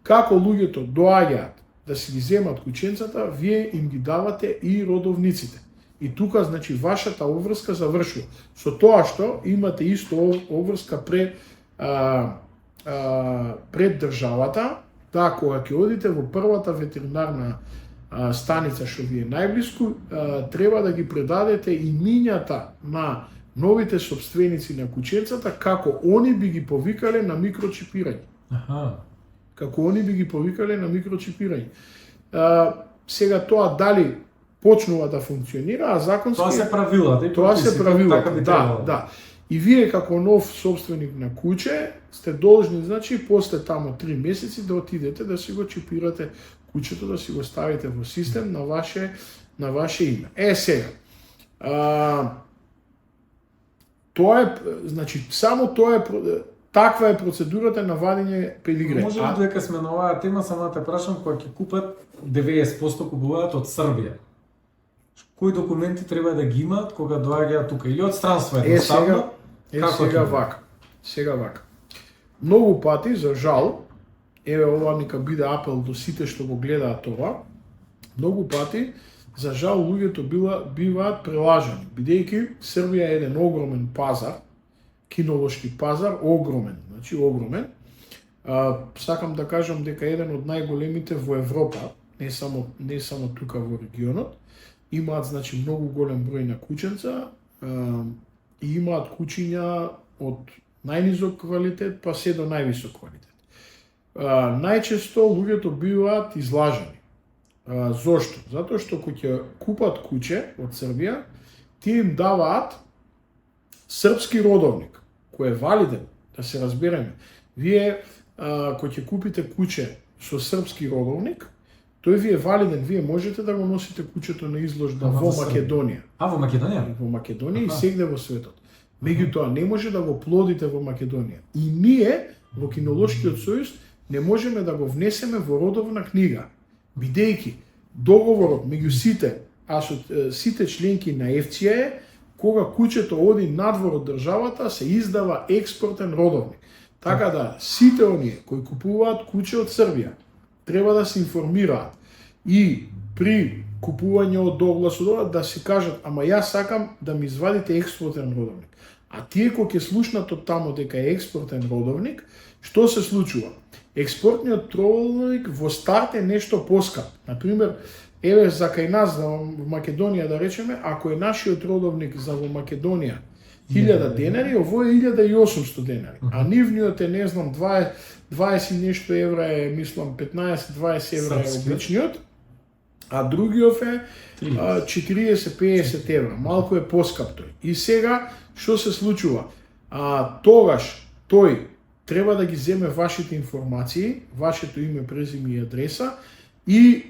Како луѓето доаѓаат да си ги земат кученцата, вие им ги давате и родовниците. И тука, значи, вашата обврска завршува. Со тоа што имате исто обврска пред државата, да, кога ќе одите во првата ветеринарна станица што ви е најблиску, треба да ги предадете имињата на новите собственици на кученцата, како они би ги повикале на микрочипирање. Како они би ги повикале на микрочипирање. Сега тоа дали почнува да функционира, а законски... Тоа се правилата. Тоа се правилата, да. И вие како нов собственик на куче сте должни, значи, после тамо 3 месеци да отидете да си го чипирате кучето, да си го ставите во систем на ваше име. Сега, тоа е, значи, само тоа е, таква е процедурата на вадење педигре. Може би дека сме на оваа тема, само да те прашам, кога ќе купат 90% купуваат од Србија. Кои документи треба да ги имаат кога доаѓаат тука или од странство едноставно? Сега вака. Многу пати, за жал, еве ова нека биде апел до сите што го гледаат ова, многу пати, за жал, луѓето биваат прелажани, бидејќи Србија е еден огромен пазар, кинолошки пазар, огромен. Сакам да кажам дека еден од најголемите во Европа, не само тука во регионот, имаат, значи, многу голем број на кученца и имаат кучиња од најнизок квалитет па се до највисок квалитет. Најчесто луѓето биваат излажени. Зошто? Затоа што кога ќе купат куче од Србија, тие им даваат српски родовник, кој е валиден, да се разбереме. Вие, кога ќе купите куче со српски родовник, тој ви е валиден, вие можете да го носите кучето на изложба во Македонија. Во Македонија? Во Македонија и сегде во светот. Меѓутоа, не може да го плодите во Македонија. И ние, во Кинолошкиот сојуз, не можеме да го внесеме во родовна книга, бидејќи договорот меѓу сите членки на ФЦА е, кога кучето оди надвор од државата, се издава експортен родовник. Така да, сите оние кои купуваат куче од Србија, треба да се информираат. И при купување од оглас од ова да си кажат, ама јас сакам да ми извадите експортен родовник. А тие кои ќе слушнат од тамо дека е експортен родовник, што се случува? Експортниот родовник во старт е нешто поскап. Например, еве за кај нас во Македонија да речеме, ако е нашиот родовник за во Македонија 1000 денари, ово е 1800 денари. А нивниот е, не знам, 20 нешто евра е, мислам, 15-20 евра е обичниот, а другиот е 40-50 евра. Малку е поскап тој. И сега, што се случува? Тогаш тој треба да ги земе вашите информации, вашето име, презиме и адреса и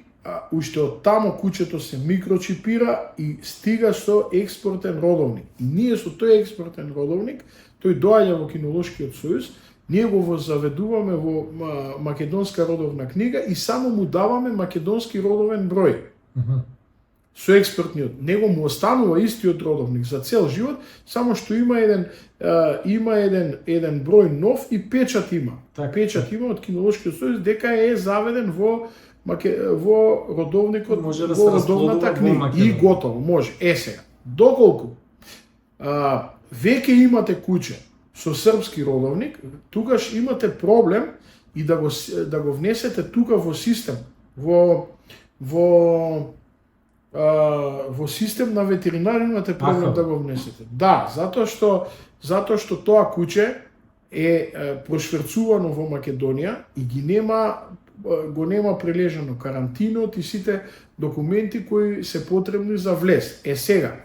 уште од тамо куќето се микрочипира и стига со експортен родовник. И ние со тој експортен родовник, тој доаѓа во Кинолошкиот сојуз, ние го заведуваме во македонска родовна книга и само му даваме македонски родовен број. Со експортниот. Него му останува истиот родовник за цел живот, само што има еден број нов и печат има. Печат има од Кинолошкиот сојуз дека е заведен во родовникот, може да во родовната книга. И готово, може. Сега, доколку веќе имате куќе со српски родовник, тугаш имате проблем и да го внесете тука во систем, во систем на ветеринари имате проблем да го внесете. Да, затоа што тоа куќе е прошверцувано во Македонија и го нема прележано карантинот и сите документи кои се потребни за влез. Сега,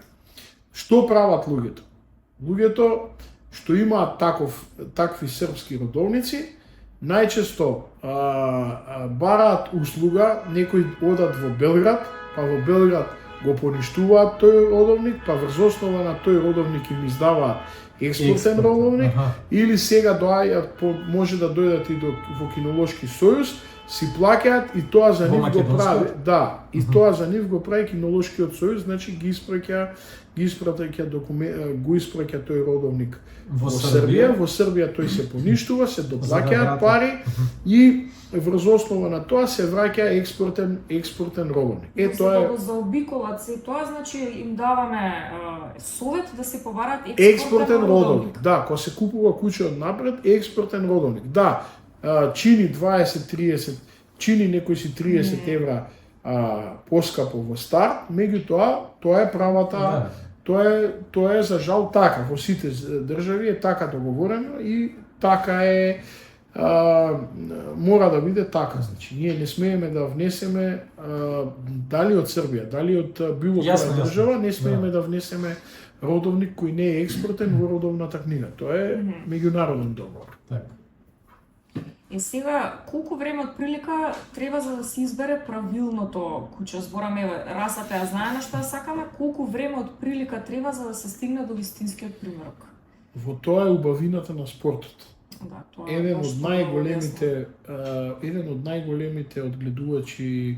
што прават луѓето? Луѓето што имаат такви српски родовници, најчесто бараат услуга, некои одат во Белград, па во Белград го поништуваат тој родовник, па врз основа на тој родовник им издаваат експортен родовник, или сега може да дојдат и во Кинолошки сојуз, си плаќаат и тоа за нив го прави. Да, и тоа за нив го прави Кинолошкиот сојуз, значи го испраќа тој родовник во Србија. Во Србија тој се поништува, се доплаќаат пари и врз основа на тоа се враќа експортен родовник. Тоа е да го заобиколат се тоа, значи им даваме совет да се побарат експортен родовник. Да, кога се купува куќа од напред, експортен родовник. Да, чини 20-30, чини некои си 30 евра поскапо во старт, меѓутоа тоа е правата, тоа е за жал така, во сите држави е така договорено и така е, мора да биде така, значи ние не смееме да внесеме дали од Србија, дали од било која држава, не смееме да внесеме родовник кој не е експортен во родовната книга. Тоа е меѓународен договор. И сега, колку време од прилика треба за да се избере правилното куќе? Збораме, расата ја знаеме што ја сакаме, колку време од прилика треба за да се стигне до вистинскиот примерок? Во тоа е убавината на спортот. Да, тоа еден од најголемите одгледувачи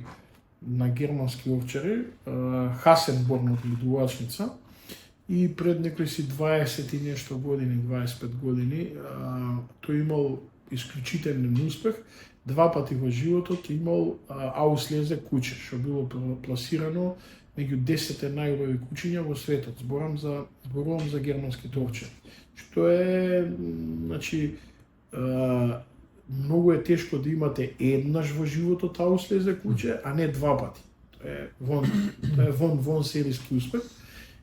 на германски овчари, Хасенборн одгледувачница, и пред некои си 20 и нешто години, 25 години, тој имал исклучителен успех. Два пати во животот имал Ауслезе куќе, што било пласирано меѓу 10 најубави куќиња во светот. Зборувам за германските овчари. Што е, значи, многу е тешко да имате еднаш во животот Ауслезе куќе, а не два пати. Тоа е вон серијски успех.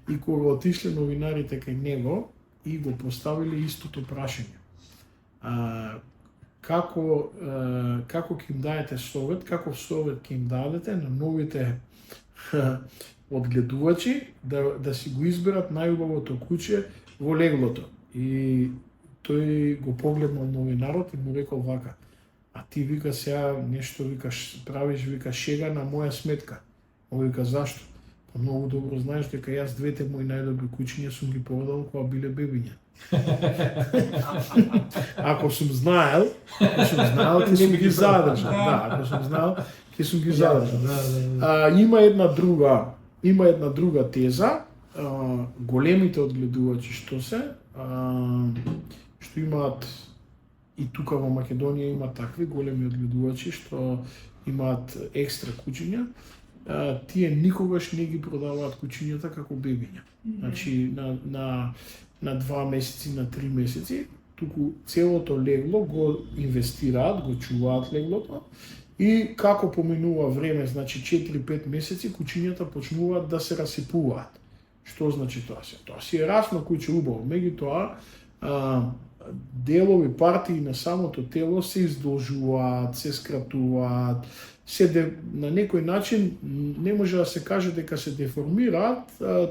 И кога отишле новинарите кај него и го поставиле истото прашање. Како ќе им дадете совет, каков совет ќе им дадете на новите одгледувачи да си го изберат најубавото куќе во леглото. И тој го погледнал новинарот и му рекол вака: а ти, вика, сега нешто правиш, вика, шега на моја сметка. Ој вика: зашто? Па многу добро знаеш дека јас двете мои најдобри куќиња сум ги продал кога биле бебиња. Ако сум знаел, ќе сум ги задржал. Да, ако сум знаел, ќе сум ги задржал. Има една друга теза. Големите одгледувачи што имаат и тука во Македонија има такви големи одгледувачи што имаат екстра кучиња, тие никогаш не ги продаваат кучињата како бебиња. Значи на 2 месеци, на 3 месеци, туку целото легло го инвестираат, го чуваат леглото и како поминува време, значи 4-5 месеци, кучињата почнуваат да се расипуваат. Што значи тоа се? Тоа си е расно куќе убаво, меѓутоа делови, партии на самото тело се издолжуваат, се скратуваат, на некој начин не може да се каже дека се деформираат,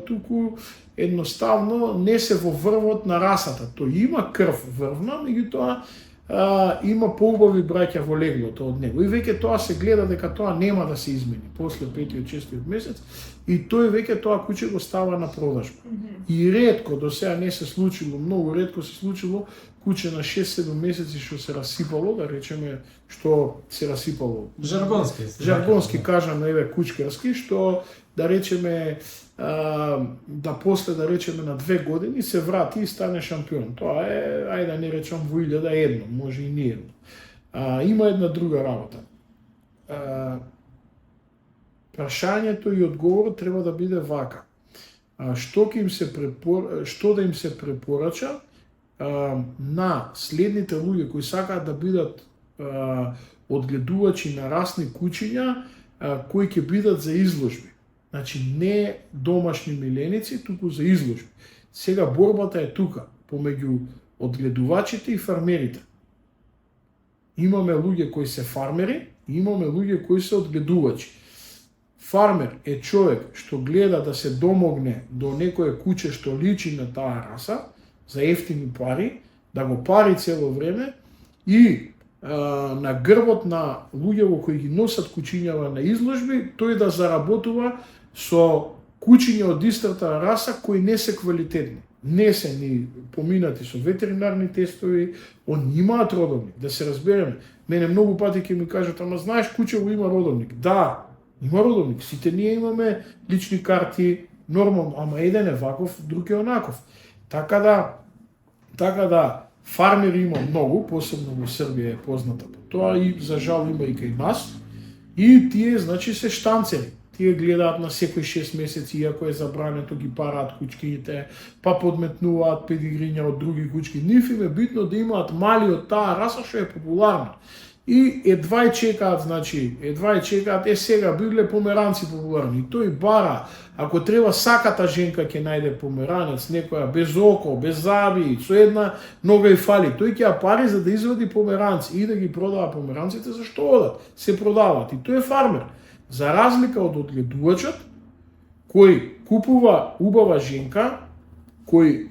туку едноставно не се во врвот на расата. Тој има крв врвна, меѓутоа има поубави браќа во леглото од него. И веќе тоа се гледа дека тоа нема да се измени после 5-6 месец и тој веќе тоа куќе го става на продажба. И ретко, до сега не се случило, многу ретко се случило куќе на 6-7 месеци што се расипало, да речеме што се расипало. Жаргонски кажаме, еве кучкарски, што да речеме да после да речеме на 2 години се врати и стане шампион. Тоа е, ајде да не речам во 1001, може и не едно. Има една друга работа. Прашањето и одговорот треба да биде вака. Што да им се препорача на следните луѓе кои сакаат да бидат одгледувачи на расни кучиња кои ќе бидат за изложби. Значи не домашни миленици, туку за изложби. Сега борбата е тука, помеѓу одгледувачите и фармерите. Имаме луѓе кои се фармери и имаме луѓе кои се одгледувачи. Фармер е човек што гледа да се домогне до некое куче што личи на таа раса, за ефтини пари, да го пари цело време и на грбот на луѓе во кои ги носат кучињава на изложби, тој да заработува со кучиња од истата раса кои не се квалитетни. Не се ни поминати со ветеринарни тестови, они имаат родовник, да се разбереме. Мене многу пати ќе ми кажат, ама знаеш кучево има родовник. Да, има родовник. Сите ние имаме лични карти, нормално, ама еден е ваков, друг е онаков. Така да фармери има многу, посебно во Србија е позната по тоа и за жал има и кај нас. И тие значи се штанцери. Тие гледаат на секој 6 месеци, иако е забрането, ги параат кучките, па подметнуваат педигриња од други кучки. Нив им е битно да имаат мали од таа раса што е популарна. И едва чекаат, сега биле померанци популарни. И тој бара, ако треба саката женка ќе најде померанец, некоја без око, без заби, со една нога и фали. Тој ќе ја пари за да извади померанци и да ги продава померанците, зашто одат? Се продаваат. И тој е фармер. За разлика од одгледувачот, кој купува убава женка, кој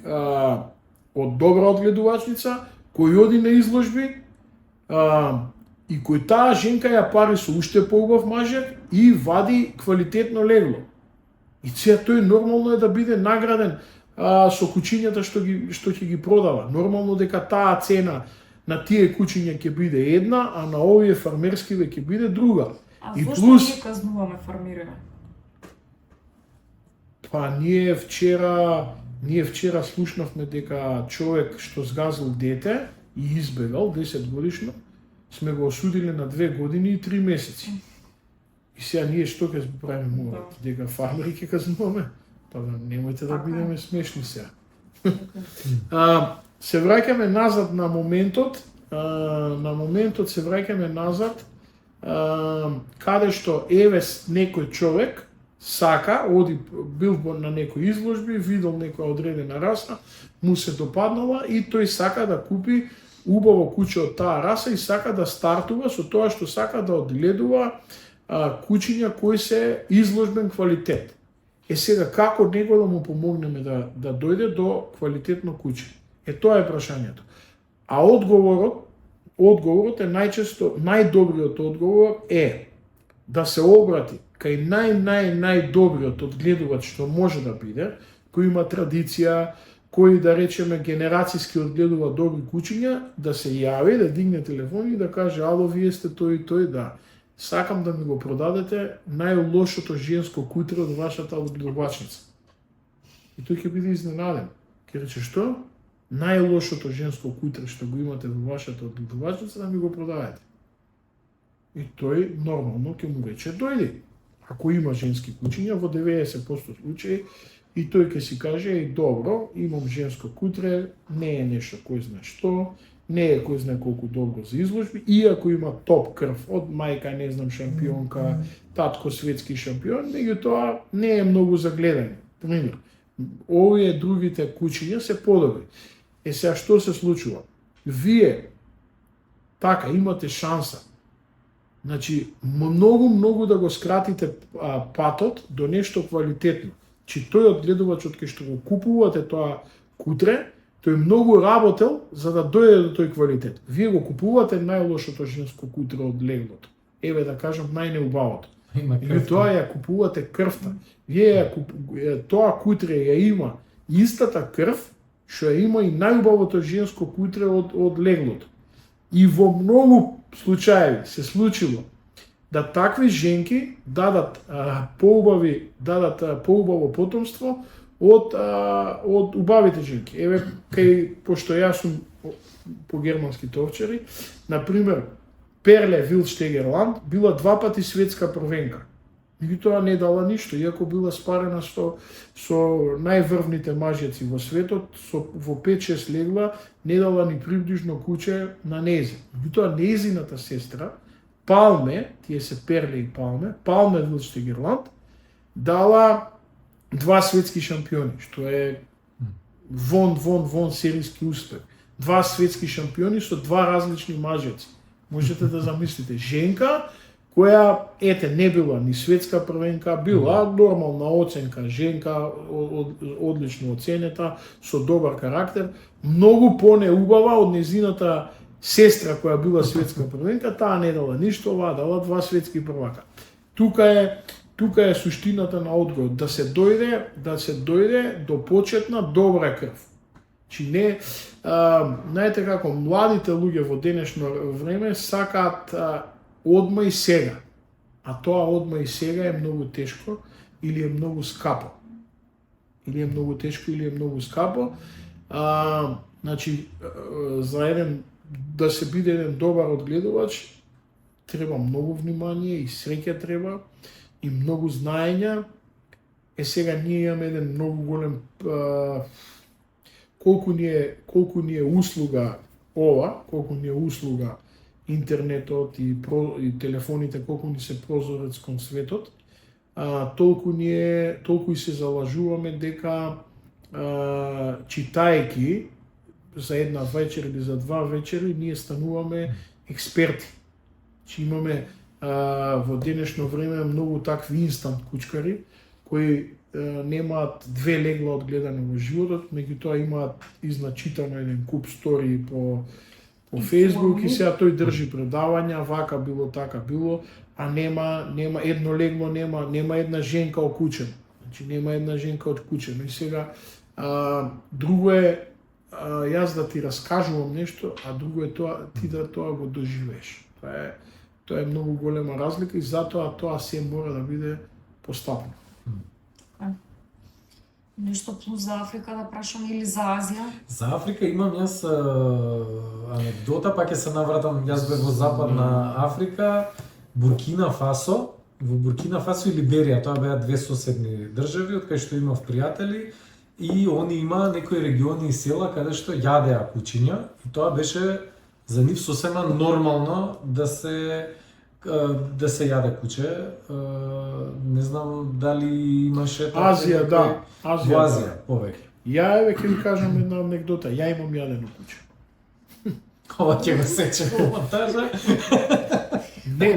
од добра одгледувачница, кој оди на изложби, и кој таа женка ја пари со уште поубав мажер и вади квалитетно легло. И сега тој нормално е да биде награден со кучињата што ќе ги продава. Нормално дека таа цена на тие кучиња ќе биде една, а на овие фармерскиве ќе биде друга. А и зошто плюс ние казнуваме фармиране? Па ние вчера слушнавме дека човек што згазил дете и избегал 10 годишно, сме го осудили на 2 години и 3 месеци. И сега ние што ќе правиме морат? Дека фармери ќе казнуваме? Па немојте да бидеме смешни сега. Се враќаме назад на моментот, се враќаме назад каде што еве некој човек сака, бил на некој изложби, видел некоја одредена раса, му се допаднала и тој сака да купи убаво куче од таа раса и сака да стартува со тоа што сака да одгледува кучиња кои се изложбен квалитет. Сега како него да му помогнеме да дојде до квалитетно куче? Тоа е прашањето. А одговорот е најдобриот одговор е да се обрати кај најдобриот одгледувач што може да биде, кој има традиција, кој да речеме генерацијски одгледува добри кучиња, да се јави, да дигне телефон и да каже: "Ало, вие сте тој и тој, да. Сакам да ми го продадете најлошото женско кутре од вашата одгледувачница." И тој ќе биде изненаден. Ќе рече: "Што? најлошото женско кутре што го имате во вашата одгледувачница да ми го продавате. И тој нормално ќе му рече дојди. Ако има женски кучиња, во 90% случаи, и тој ќе си каже, и добро, имам женско кутре, не е нешто кој знае што, не е кој знае колку добро за изложби, иако има топ крв од мајка, не знам, шампионка, татко светски шампион, меѓутоа не е многу за гледање. Пример, овие другите кучиња се подобри. Е сега што се случува? Вие така имате шанса, значи многу да го скратите патот до нешто квалитетно. Чи тој одгледувачот кај што го купувате тоа кутре, тој многу работел за да дојде до тој квалитет. Вие го купувате најлошото женско кутре од леглото. Еве да кажам најнеубавото. И тоа ја купувате крвта. Вие тоа кутре ја има истата крв што ја има и најубавото женско кутре од леглото. И во многу случаи се случило да такви женки дадат поубаво потомство од убавите женки. Еве пошто јас сум по германските овчари, на пример Перле Вилштегерланд била 2 пати светска првенка. Меѓутоа не дала ништо, иако била спарена со најврвните мажјаци во светот, во 5-6 легла не дала ни приближно куче на нези. Меѓутоа незината сестра Палме, тие се Перле и Палме Вилштегерланд, дала 2 светски шампиони, што е вон серијски успех. 2 светски шампиони со 2 различни мажјаци. Можете да замислите, женка која не била ни светска првенка, била нормална оценка, женка одлично оценета, со добар карактер, многу понеубава од незината сестра која била светска првенка, таа не дала ништо, оваа дала 2 светски првака. Тука е суштината на одгојот, да се дојде до почетна добра крв. Чи не, знаете како младите луѓе во денешно време сакаат одма и сега. А тоа одма и сега е многу тешко или е многу скапо. Значи, да се биде еден добар одгледувач, треба многу внимание и среќа треба, и многу знаења. Сега ние имаме еден многу голем колку ни е услуга интернетот и телефоните, колку ни се прозорец кон светот, толку и се залажуваме дека читајки за една вечер или за 2 вечери, ние стануваме експерти. Че имаме во денешно време многу такви инстант кучкари, кои немаат 2 легла одгледани во животот, меѓутоа имаат изначитано еден куп стори по Facebook и сега тој држи предавања, вака било, така било, а нема едно легло, нема една женка окучена. Значи нема една женка откучена. И сега друго е јас да ти раскажувам нешто, а друго е ти да тоа го доживееш. Тоа е многу голема разлика и затоа тоа се мора да биде постапено. Нешто плюс за Африка да прашам или за Азија? За Африка имам јас анекдота, па ќе се навратам, јас бев во Западна Африка, Буркина Фасо, во Буркина Фасо и Либерија, тоа беа 2 соседни држави, од кај што имав пријатели, и они има некои региони и села каде што јадеа кучиња, и тоа беше за нив сосема нормално да се јаде куче. Не знам дали имаше Азија, да. Во Азија, повеќе. Ја ќе ви кажам една анекдота. Ја имам јадено куче. Ова ќе го сечем во монтажа. Не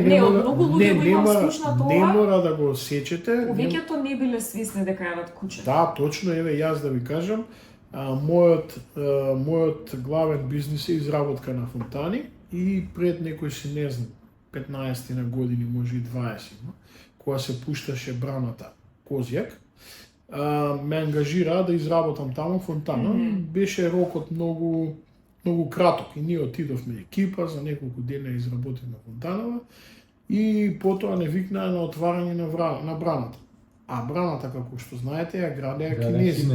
мора да го сечете. Повеќето не биле свесни дека јадат куче. Да, точно, еве јас да ви кажам, мојот главен бизнис е изработка на фонтани и пред некој си не знам 15 на години, може и 20, кога се пушташе браната Козјак, ме ангажира да изработам таму фонтана. Беше рокот многу краток и ние отидовме екипа, за неколку дена изработивме фонтанава и потоа не викнаа на отварање на браната. А браната, како што знаете, ја градеа кинези.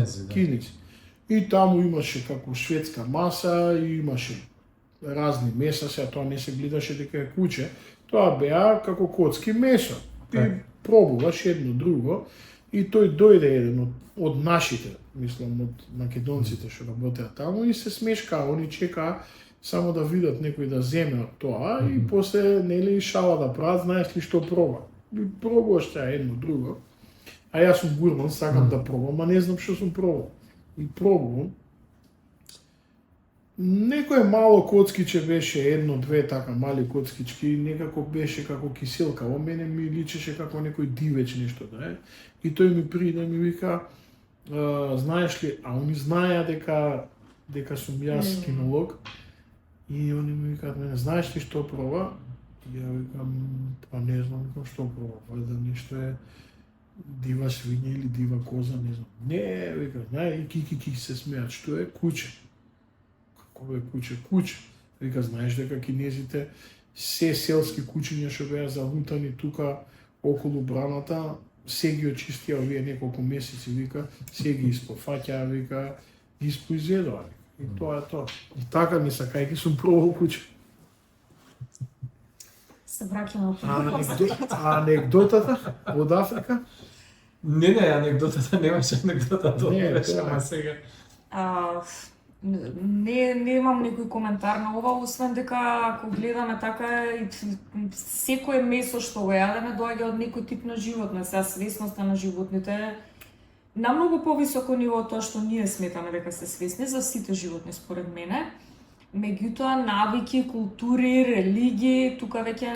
И таму имаше како шведска маса, и имаше разни меса, сега тоа не се гледаше дека е куче, тоа беа како коцки месо. Ти пробуваш едно друго и тој дојде еден од нашите, мислам од македонците што работеа таму и се смешкаа, они чекаа само да видат некој да земе од тоа и после нели шала да прават, знаеш ли што проба. И пробуваш тоа едно друго. А јас сум гурман, сакам да пробам, а не знам што сум пробал. И пробувам. Некој мало коцкиче беше, едно-две така мали коцкички, некако беше како киселка. О мене ми личеше како некој дивеч нешто да е. И тој ми приде и ми вика, знаеш ли, а они знаеа дека сум јас кинолог. И они ми викаат мене, знаеш ли што проба? И ја викам, па не знам што проба, вајда нешто е дива свиња или дива коза, не знам. Не, вика, знае, и ки се смеат, што е куче. Како бе куче? Куче. Вика, знаеш дека кинезите се селски кучиња што беа залутани тука околу браната, се ги очистија овие неколку месеци, вика, се ги испофаќаа, вика, ги испоизедоа. И тоа е тоа. И така ми сакајќи сум пробал куче. Се враќаме на Анекдотата од Африка? Не, анекдотата немаше анекдота, тоа Не, беше, тоа е. ама сега. Немам некој коментар на ова, освен дека ако гледаме така, секое месо што го јадеме доаѓа од некој тип на животно. Сега свесноста на животните е на многу повисоко ниво од тоа што ние сметаме дека се свесни за сите животни според мене. Меѓутоа навики, култури, религии, тука веќе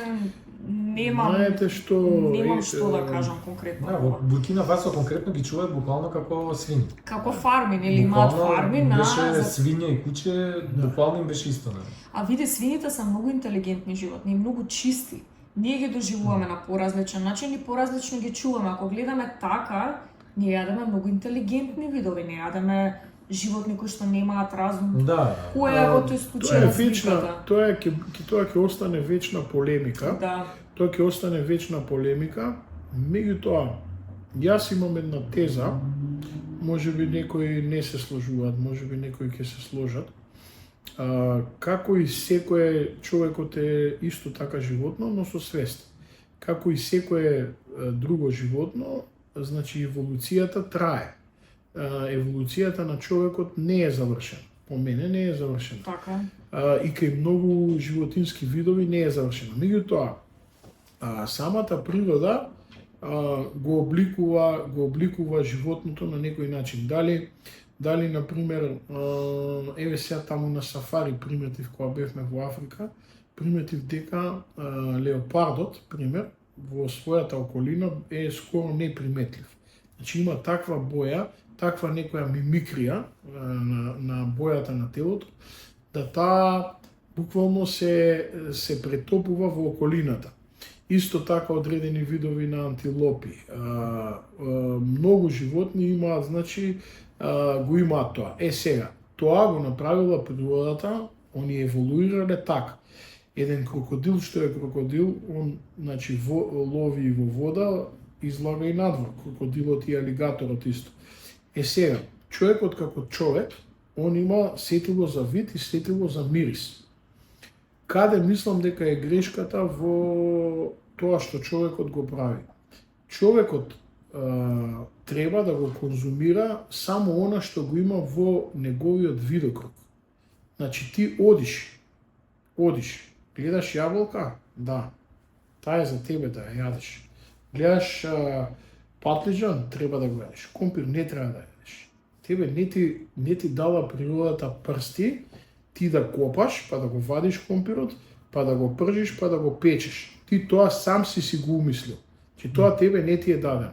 немам Знаете што немам што да кажам конкретно. Да, во Буркина Фасо конкретно ги чуваат буквално како свињи. Како фарми, нели имаат фарми на беше свиња и куче, буквално им беше исто, нели? А види, свињите се многу интелигентни животни и многу чисти. Ние ги доживуваме на поразличен начин и поразлично ги чуваме. Ако гледаме така, ние јадеме многу интелигентни видови, не јадеме животни кои што немаат разум. Да. Кој е во тој случај разликата? Тоа ќе остане вечна полемика. Да. Тоа ќе остане вечна полемика. Меѓутоа, јас имам една теза, можеби некои не се сложуваат, можеби некои ќе се сложат. Како и секое човекот е исто така животно, но со свест. Како и секое друго животно, значи еволуцијата трае. Еволуцијата на човекот не е завршена. По мене не е завршена. Така. И кај многу животински видови не е завршена. Меѓутоа, самата природа го обликува животното на некој начин. Дали на пример, еве сега таму на сафари приметив кога бевме во Африка, приметив дека леопардот, пример, во својата околина е скоро неприметлив. Значи има таква боја, таква некоја мимикрија на бојата на телото, да таа буквално се претопува во околината. Исто така одредени видови на антилопи. Многу животни имаат, значи, го имаат тоа. Сега, тоа го направила природата, они еволуирале така. Еден крокодил, што е крокодил, он, значи, лови во вода, излага и надвор. Крокодилот и алигаторот исто. Сега, човекот како човек, он има сетило за вид и сетило за мирис. Каде мислам дека е грешката во тоа што човекот го прави? Човекот треба да го конзумира само она што го има во неговиот видокруг. Значи ти одиш, гледаш јаболка? Да. Таа е за тебе да ја јадеш. Гледаш патлиџан? Треба да го јадеш. Компир не треба да јадеш. Тебе не ти дала природата прсти, ти да копаш, па да го вадиш компирот, па да го пржиш, па да го печеш. Ти тоа сам си го умислил. Че тоа тебе не ти е дадено.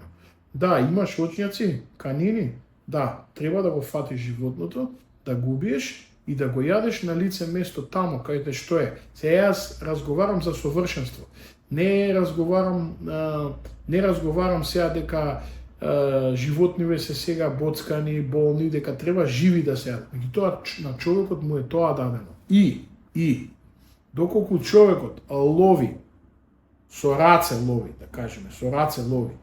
Да, имаш очњаци, канини, да, треба да го фатиш животното, да го убиеш и да го јадеш на лице место тамо каде што е. Се јас разговарам за совршенство. Не разговарам сега дека животниве се сега боцкани, болни, дека треба живи да се јадат. Тоа на човекот му е тоа дадено. И доколку човекот лови со раце лови, да кажеме, со раце лови,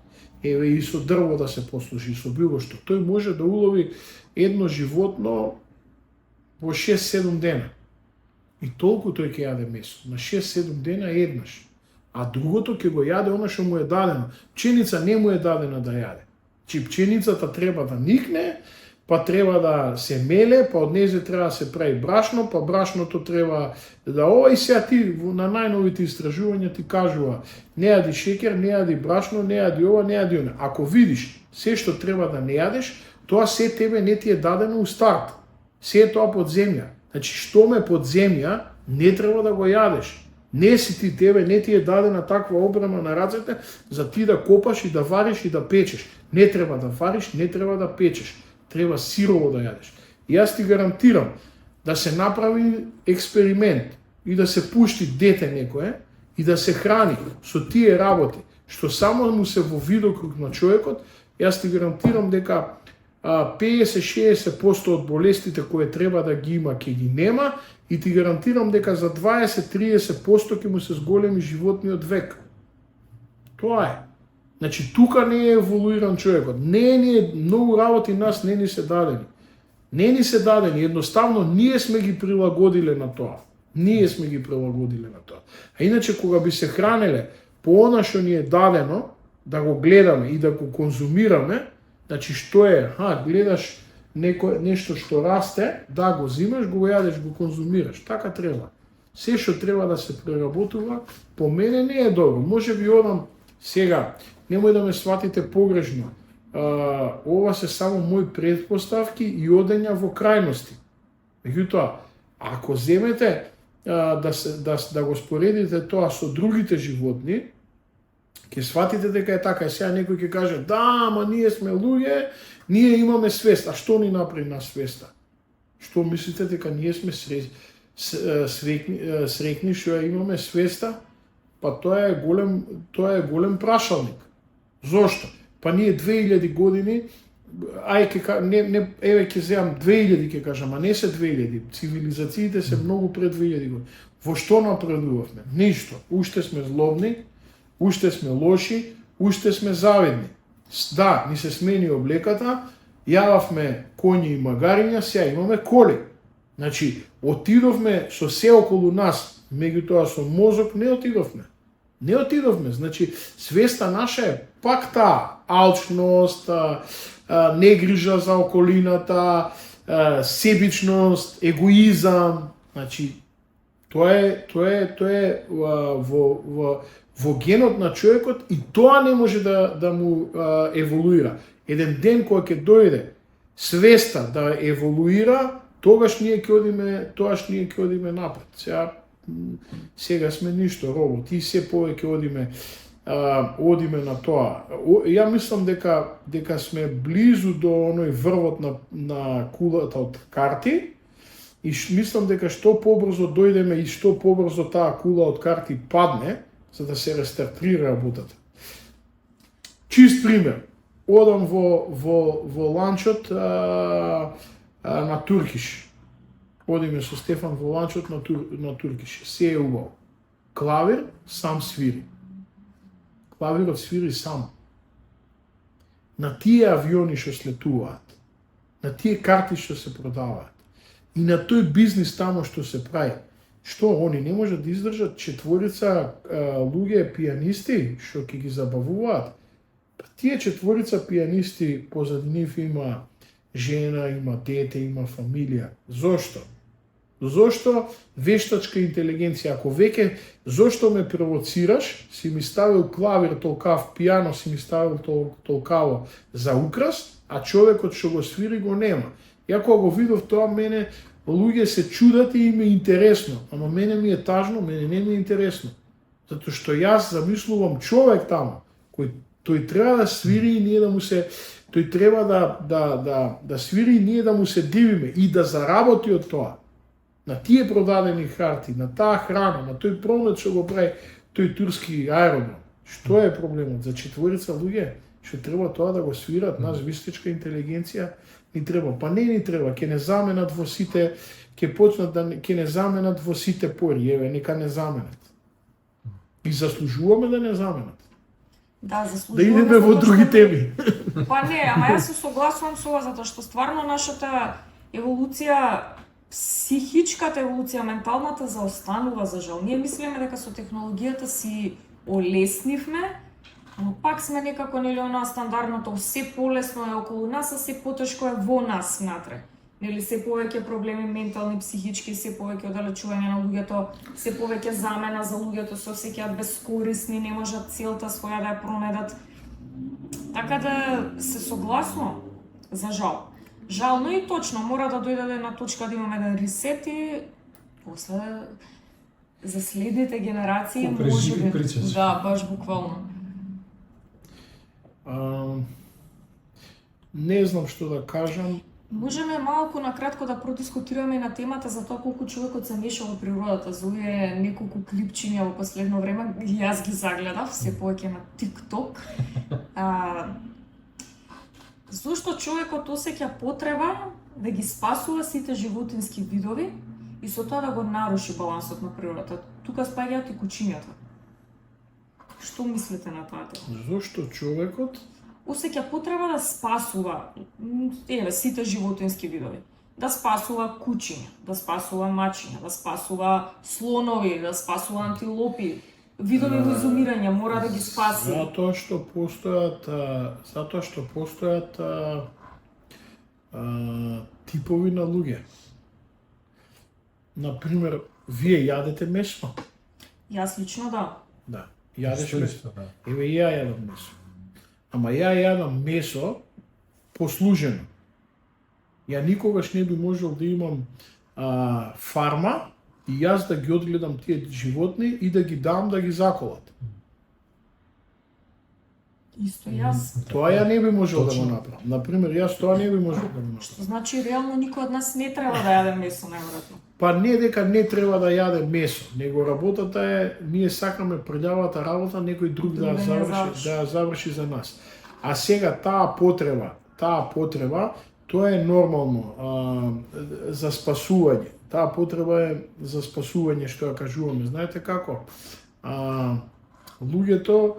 еве и со дрво да се послужи, со било што. Тој може да улови едно животно во 6-7 дена. И толку тој ќе јаде месо. На 6-7 дена еднаш. А другото ќе го јаде она што му е дадено. Пченица не му е дадена да јаде. Чи пченицата треба да никне, па треба да се меле, па од незе треба да се прави брашно, па брашното треба да ова и сега ти на најновите истражувања ти кажува не јади шеќер, не јади брашно, не јади ова, не јади она. Ако видиш се што треба да не јадеш, тоа се тебе не ти е дадено у старт. Се е тоа под земја. Значи што ме под земја не треба да го јадеш. Не си ти тебе, не ти е дадена таква обрема на рацете за ти да копаш и да вариш и да печеш. Не треба да вариш, не треба да печеш. Треба сирово да јадеш. И јас ти гарантирам да се направи експеримент и да се пушти дете некое и да се храни со тие работи, што само му се во видокруг на човекот, јас ти гарантирам дека 50-60% од болестите кои треба да ги има, ќе ги нема и ти гарантирам дека за 20-30% ќе му се зголеми животниот век. Тоа е. Значи, тука не е еволуиран човекот. Многу работи нас не ни се дадени. Не ни се дадени, едноставно ние сме ги прилагодиле на тоа. Ние сме ги прилагодиле на тоа. А иначе, кога би се хранеле по она што ни е дадено, да го гледаме и да го конзумираме, значи што е, гледаш нешто што расте, да го зимаш, го јадеш, го конзумираш. Така треба. Се што треба да се преработува, по мене не е добро. Може би одам сега, немој да ме сватите погрешно. Ова се само мои предпоставки и одења во крајности. Меѓутоа, ако земете да го споредите тоа со другите животни, ќе сватите дека е така. И сега некој ќе каже, да, ама ние сме луѓе, ние имаме свест. А што ни направи на свеста? Што мислите дека ние сме среќни што ја имаме свеста? Па тоа е голем прашалник. Зошто? Па ние 2000 години, еве ќе земам 2000 ќе кажам, а не се 2000. Цивилизациите се многу пред 2000 години. Во што напредувавме? Ништо. Уште сме злобни, уште сме лоши, уште сме завидни. Да, ни се смени облеката, јававме коњи и магариња, сега имаме коли. Значи, отидовме со се околу нас, меѓутоа со мозок не отидовме. Не отидовме, значи свеста наша е пак таа алчност, негрижа за околината, себичност, егоизам, значи тоа е во генот на човекот и тоа не може да му еволуира. Еден ден кој ќе дојде свеста да еволуира, тогаш ние ќе одиме напред. Сега сме ништо роботи и се повеќе одиме на тоа. Ја мислам дека сме близу до оној врвот на кулата од карти и мислам дека што побрзо дојдеме и што побрзо таа кула од карти падне, за да се рестартира работата. Чист пример. Одам во ланчот на Туркиш. Одиме со Стефан во ланчот на Туркиш. Се е убаво. Клавир сам свири. Клавирот свири сам. На тие авиони што слетуваат, на тие карти што се продаваат и на тој бизнис тамо што се прави, што они не можат да издржат 4 луѓе пијанисти што ќе ги забавуваат. Тие 4 пијанисти позади нив има жена, има дете, има фамилија. Зошто? Зошто вештачка интелигенција? Ако веќе, зошто ме провоцираш, си ми ставил клавир толкав, пијано си ми ставил толкаво за украс, а човекот што го свири го нема. Ја кога го видов тоа, мене луѓе се чудат и им е интересно, ама мене ми е тажно, мене не ми е интересно. Затоа што јас замислувам човек тамо, кој тој треба да свири и ние да му се, тој треба да свири и ние да му се дивиме и да заработи од тоа. На тие продадени харти, на таа храна, на тој промет што го прави тој турски аеродром. Што е проблемот? За 4 луѓе што треба тоа да го свират, нас вистичка интелигенција ни треба. Па не ни треба, ќе не заменат во сите, ќе не заменат во сите пори, еве, нека не заменат. И заслужуваме да не заменат. Да, Да заслужуваме. идеме во затоа други што- теми. Па не, ама јас се согласувам со ова затоа што стварно нашата еволуција, психичката еволуција, менталната заостанува за жал. Ние мислиме дека со технологијата си олеснивме, но пак сме некако нели она стандардното, се полесно е околу нас, а се потешко е во нас внатре. Нели се повеќе проблеми ментални, психички, се повеќе оддалечување на луѓето, се повеќе замена за луѓето, се осеќаат бескорисни, не можат целта своја да ја пронедат. Така да се согласно, за жал. Жално и точно, мора да дојде до една точка да имаме еден ресет и после за следните генерации Ко преживи може причаш. да, баш буквално. Не знам што да кажам. Можеме малку накратко да продискутираме на темата за тоа колку човекот се меша во природата. За овие неколку клипчиња во последно време, јас ги загледав, се повеќе на TikTok. Зошто човекот осеќа потреба да ги спасува сите животински видови и со тоа да го наруши балансот на природата. Тука спаѓаат и кучињата. Што мислите на тоа тема? Зошто човекот Осеќа потреба да спасува сите животински видови. Да спасува кучиња, да спасува мачиња, да спасува слонови, да спасува антилопи, видови во изумирање, мора да ги спаси. Затоа што постојат типови на луѓе. Например, вие јадете месо? Јас лично да. Да. Јадеш Што месо? да. Еве ја јадам месо. Ама ја јадам месо послужено. Ја никогаш не би можел да имам фарма и јас да ги одгледам тие животни и да ги дам да ги заколат. Исто јас. Тоа ја не би можел да Точно. го направам. Например, јас тоа не би можел да го направам. Што значи реално никој од нас не треба да јаде месо најверојатно. Па не дека не треба да јаде месо, него работата е, ние сакаме прљавата работа некој друг да ја Друг да ја заврши. заврши за нас. А сега таа потреба, тоа е нормално за спасување. Таа потреба е за спасување, што ја кажуваме. Знаете како? Луѓето,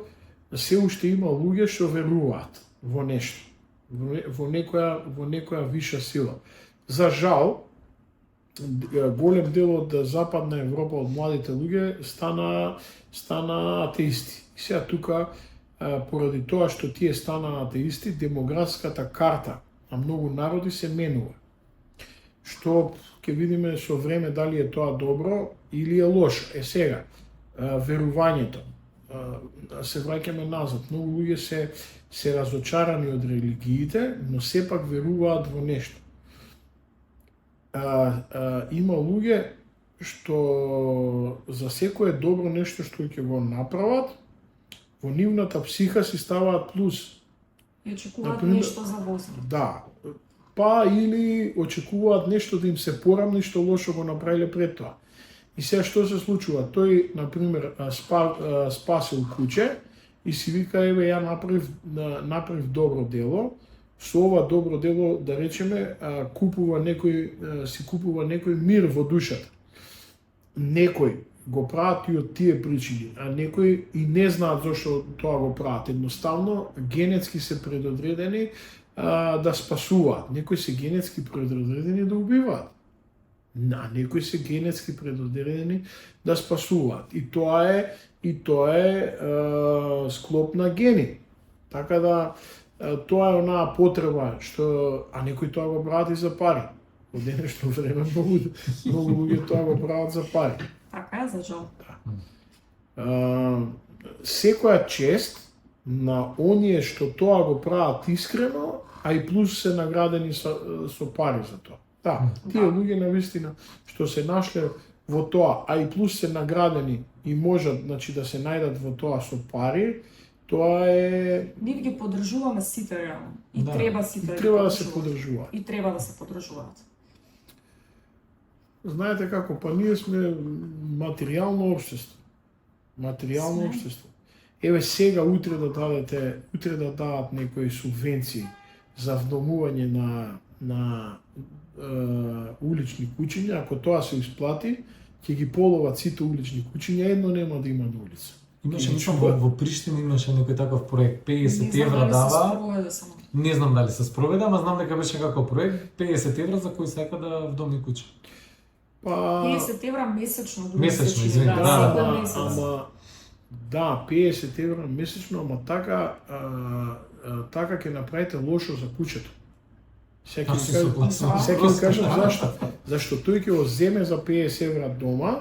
се уште има луѓе што веруваат во нешто, во некоја виша сила. За жал, голем дел од Западна Европа, од младите луѓе, стана атеисти. И сега тука, поради тоа што тие стана атеисти, демографската карта на многу народи се менува. Што ќе видиме со време дали е тоа добро или е лошо. Сега, верувањето. Се враќаме назад. Многу луѓе се разочарани од религиите, но сепак веруваат во нешто. Има луѓе што за секое добро нешто што ќе го направат, во нивната психа си ставаат плюс. И очекуваат Например, нешто за возраст. Да. Па или очекуваат нешто да им се порамни што лошо го направиле пред тоа. И сега што се случува? Тој, например, спасил куче и си вика, еве, ја направив добро дело, со ова добро дело, да речеме, си купува некој мир во душата. Некој го прават и од тие причини, а некои и не знаат зошто тоа го прават. Едноставно, генетски се предодредени да спасуваат. Некои се генетски предодредени да убиваат. А некои се генетски предодредени да спасуваат. И тоа е склоп на гени. Така да, тоа е онаа потреба што, а некои тоа го прават и за пари. Во денешно време многу луѓе тоа го прават за пари. Така е, за жал. Секоја чест на оние што тоа го прават искрено, а и плюс се наградени со пари за тоа. Да, тие луѓе навистина што се нашле во тоа, а и плюс се наградени и можат, значи, да се најдат во тоа со пари, тоа е... Ние ги поддржуваме сите реално. И Да. треба сите И ги треба да се поддржуваат. поддржува. И треба да се поддржуваат. Знаете како, па ние сме материјално општество. Материјално Сме. општество. Еве сега утре да дадат некои субвенции за вдомување на улични куќиња, ако тоа се исплати, ќе ги половат сите улични куќиња, едно нема да има на улица. Имаше, Ги мислам, чуваат. во Приштина имаше некој таков проект, 50 евра дали се дава. спроведе само. Не знам дали се спроведе, ама знам дека беше како проект 50 евра за кој сака да вдоми куќа. Па 50 евра месечно, други Месечно, се чини, извинете, да, секој да, месец. ама да, 50 евра месечно, ама така ќе направите лошо за куќето. Секој Аз се согласувам. ќе кажам зашто. Зашто тој ќе го земе за 50 евра дома,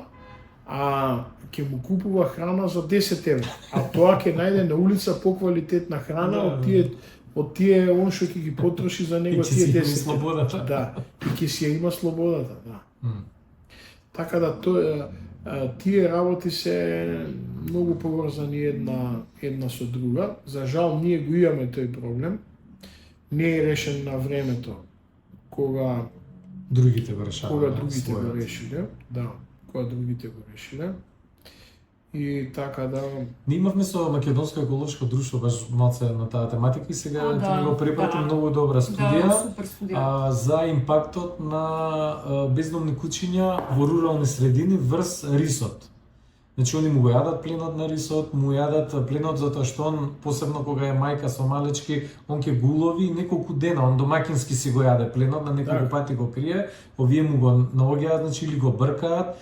а ќе му купува храна за 10 евра. А тоа ќе најде на улица поквалитетна храна од тие он што ќе ги потроши за И него ќе си тие има 10 евра. слободата. Да, и ќе си ја има слободата, да. М. Така да тие работи се многу поврзани една со друга. За жал ние го имаме тој проблем. Не е решен на времето кога Другите го решаваат. другите го решиле. Да, кога другите го решиле. И така да Ние имавме со Македонско еколошко друштво баш малце на таа тематика и сега А, ти да, ми го препрати да. многу добра студија. Да, супер студија. За импактот на бездомни куќиња во рурални средини врз рисот. Значи они му го јадат пленот на рисот, му јадат пленот затоа што он посебно кога е мајка со малечки, он ќе гулови неколку дена, он домакински си го јаде пленот, на неколку пати го крие, овие му го наоѓаат, значи или го бркаат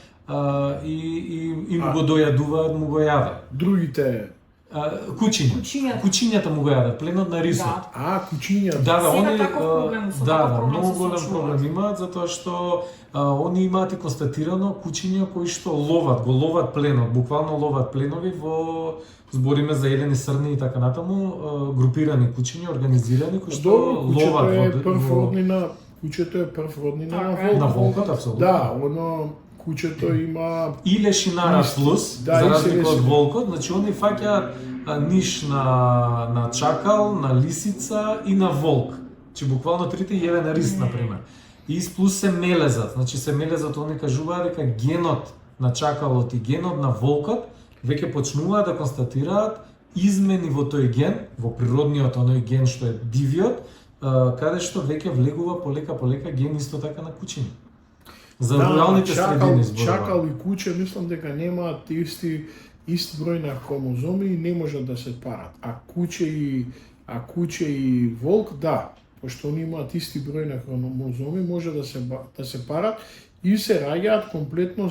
и му го дојадуваат, му го јадат. другите Куќињата му го јадат пленот на рисот. Да. куќиња. Да, Сега они таков проблем, со да, таков да, проблем многу се голем соочуваат. проблем имаат затоа што они имаат и констатирано куќиња кои што ловат пленот, буквално ловат пленови во збориме за елени срни и така натаму, групирани куќиња, организирани кои што ловат Куќето е прв роднина на Така е. на волкот. волкот апсолутно. Да, оно куќето има И лешинара Ниш, плюс, да, за и се разлика од лешина. волкот, значи они фаќаат ниш на чакал, на лисица и на волк. Значи буквално трите и еден рис, например. И плюс се мелезат, значи се мелезат, они кажуваат дека генот на чакалот и генот на волкот веќе почнуваат да констатираат измени во тој ген, во природниот оној ген што е дивиот, каде што веќе влегува полека ген исто така на куќиња. За руралните средини зборува. Чакал и куќе мислам дека немаат ист број на хромозоми и не можат да се парат. А куќе и волк да, пошто они имаат исти број на хромозоми, може да се парат и се раѓаат комплетно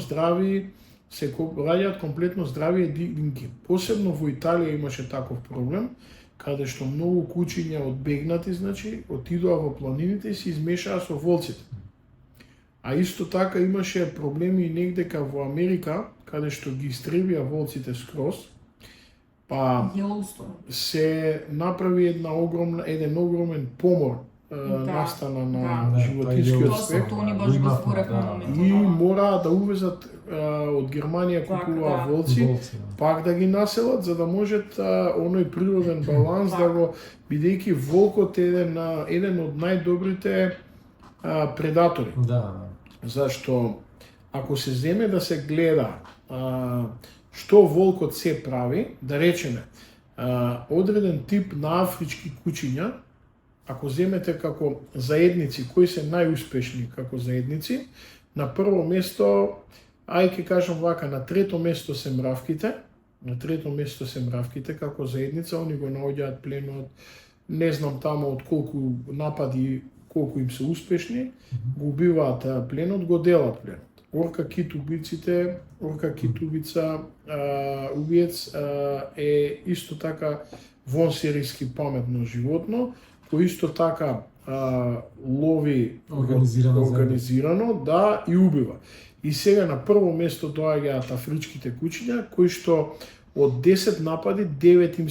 здрави единки. Посебно во Италија имаше таков проблем, каде што многу куќиња одбегнати, значи, отидоа во планините и се измешаа со волците. А исто така имаше проблеми и негдека во Америка, каде што ги истребија волците скроз, па Йелоустоун. се направи еден огромен помор настана на животинскиот Тоа со спектар. Тони баш го зборевме на моментот. И мораа да увезат од Германија купуваа да. волци, пак да ги населат за да можат оној природен баланс да го, бидејќи волкот е еден од најдобрите предатори. Да. Зашто ако се земе да се гледа што волкот се прави, да речеме, одреден тип на афрички куќиња, ако земете како заедници, кои се најуспешни како заедници, на прво место, ќе кажам вака, на трето место се мравките, како заедница, они го наоѓаат пленот, не знам тамо од колку напади, колку им се успешни, го убиваат пленот, го делат пленот. Орка кит убица, убиец е исто така вонсерийски паметно животно, кој исто така лови организирано, да, и убива. И сега на прво место доаѓаат афричките куќиња, кои што од 10 напади 9 им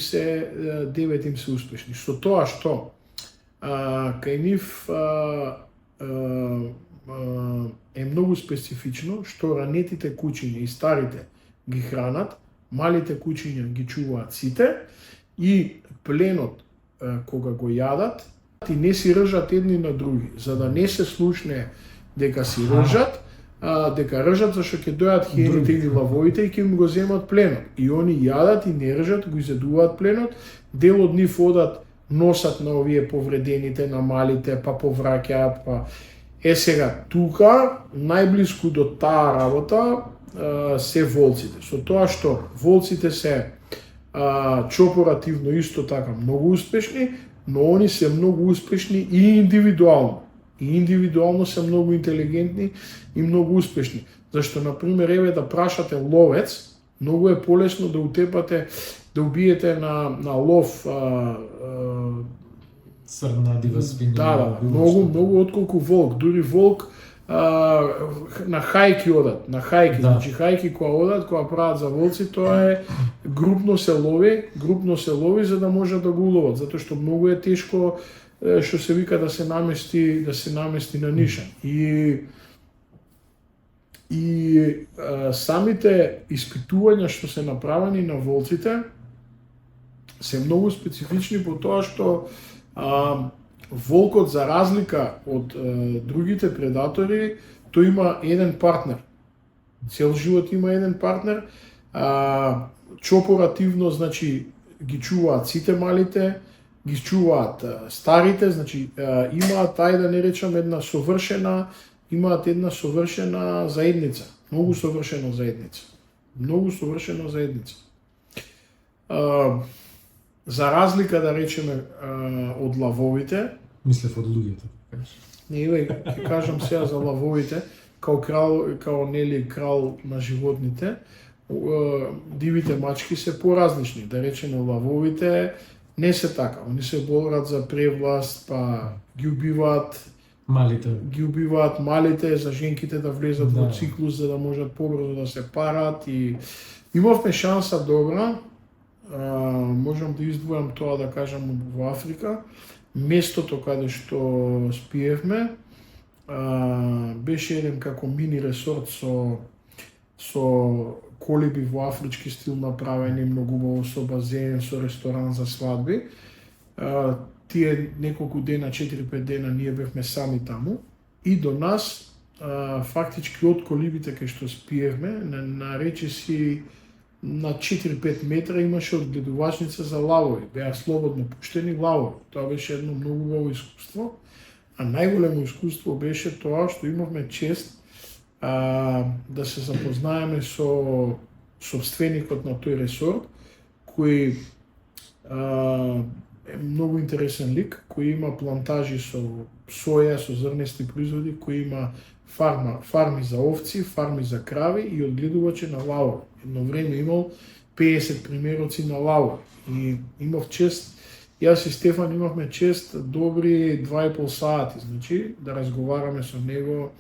се успешни. Со тоа што кај нив е многу специфично што ранетите куќиња и старите ги хранат, малите куќиња ги чуваат сите и пленот кога го јадат, и не си ржат едни на други, за да не се слушне дека си ржат, дека ржат зашто ќе дојат хиените или лавовите и ќе им го земат пленот. И они јадат и не ржат, го изедуваат пленот, дел од нив одат, носат на овие повредените, на малите, па повраќаат, па... сега, тука, најблиску до таа работа, се волците. Со тоа што волците се чопоративно исто така многу успешни, но они се многу успешни и индивидуално. И индивидуално се многу интелигентни и многу успешни. Зашто, например, еве да прашате ловец, многу е полесно да утепате, да убиете на лов Црна, дива свиња. Да, многу отколку волк. Дури волк на хајки одат, на хајки, Да. значи хајки која одат, која прават за волци, тоа е групно се лови за да може да го уловат, затоа што многу е тешко што се вика да се намести на нишан. И самите испитувања што се направени на волците се многу специфични по тоа што волкот, за разлика од другите предатори, тој има еден партнер. Цел живот има еден партнер. Чопоративно, значи, ги чуваат сите малите, ги чуваат старите, значи, имаат, да не речам, имаат една совршена заедница. Многу совршена заедница. За разлика, да речеме, од лавовите, Мислев од луѓето. не, ќе кажам сега за лавовите, као нели крал на животните, дивите мачки се поразлични. Да речеме, лавовите не се така. Они се борат за превласт, па ги убиваат малите, за женките да влезат во циклус за да можат побрзо да се парат, и имавме шанса добра. Можам да издвојам тоа, да кажам, во Африка. Местото каде што спиевме беше еден како мини ресорт со колиби во афрички стил направени, многу убаво, со базен, со ресторан за свадби. Тие неколку дена, 4-5 дена, ние бевме сами таму, и до нас фактички од колибите кај што спиевме, на речиси на 4-5 метра имаше одгледувачница за лавови. Беа слободно пуштени лавови. Тоа беше едно многу убаво искуство. А најголемо искуство беше тоа што имавме чест да се запознаеме со собственикот на тој ресорт, кој е многу интересен лик, кој има плантажи со соја, со зрнести производи, кој има фарми за овци, фарми за крави и одгледувачи на лавови. Едно време имал 50 примероци на лавови. И имав чест, јас и Стефан имавме чест добри 2,5 сати, значи, да разговараме со него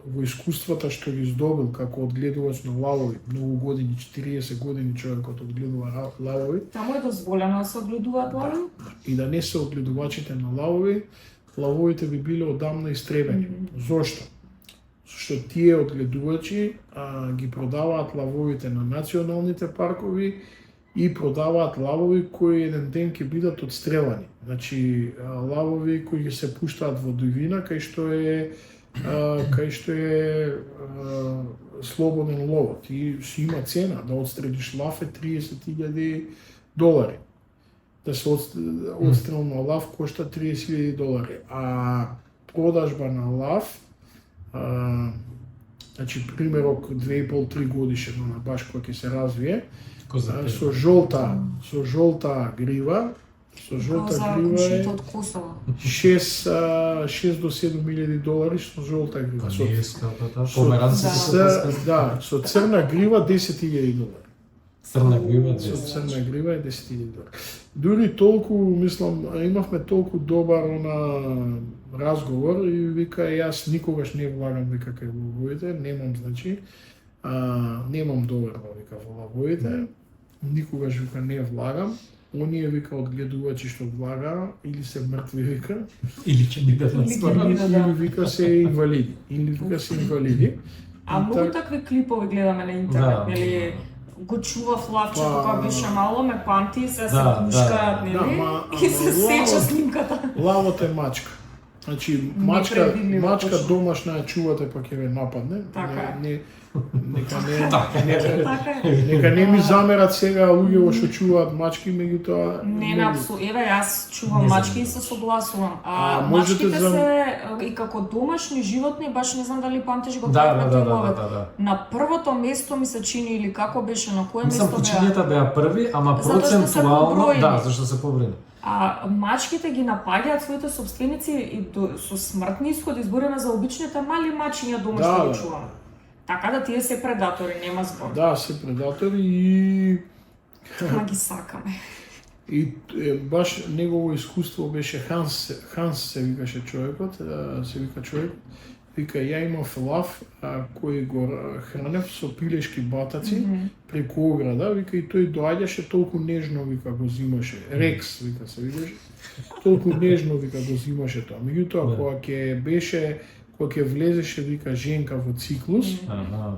во искуствата што ги здобил како одгледувач на лавови. Многу години, 40 години човекот одгледува лавови. Таму е дозволено да се одгледуваат лавови? И да не се одгледувачите на лавови, лавовите би биле одамна истребени. Зошто? Што тие одгледувачи ги продаваат лавовите на националните паркови и продаваат лавови кои еден ден ќе бидат отстрелани. Значи, лавови кои се пуштаат во дивина, кај што е слободен ловот. И си има цена, да отстрелиш лав е $30,000. Да се отстрелна лав кошта $30,000. А продажба на лав, значи примерок 2,5-3 годишен, баш кој ќе се развие, со жолта грива, е 6 до $7,000 со жолта грива. Со црна грива $10,000. Црна грива, со црна грива е $10,000. Дури толку, мислам, имавме толку добар разговор и вика, јас никогаш не влагам, вика, кај лавовите, немам доверба, вика, во лавовите, никогаш, вика, не влагам. Оние, вика, одгледувачи што влага, или се мртви, вика, или ќе бидат или вика се инвалиди. А многу такви клипови гледаме на интернет, нели? Го чував лавчето кога беше мало, ме памти, се пушкаат, нели? И се сеча снимката. Лавот е мачка. Значи, мачка домашна ја чувате, па ќе ве нападне. Нека не Така е. Така е. нека не ми замерат сега луѓе што чуваат мачки, меѓутоа Не, многу- апсолутно. Еве, јас чувам Не мачки и знам. се согласувам. А, можете Мачките за- се и како домашни животни, баш не знам дали памтиш го Да, да, пред да, ловот. да. На првото место ми се чини или како беше, на кое Мислам, место беа? кучињата беа први, ама Затоа што се процентуално, поброени. да, зашто се поброени. А мачките ги напаѓаат своите собственици и со смртни исходи. Збориме за обичните мали мачиња дома Да, што да. ги чуваме. Така да тие се предатори, нема збор. Да, се предатори и Ма ги сакаме. баш негово искуство беше Ханс се викаше човекот, се вика човек. Вика, ја имав лав кој го хранев со пилешки батаци преку ограда, вика, и тој доаѓаше толку нежно, вика, го зимаше. Рекс, вика, се викаше. Толку нежно, вика, го зимаше тоа. Меѓутоа, Да. кога ќе влезеше, вика, женка во циклус, Ага.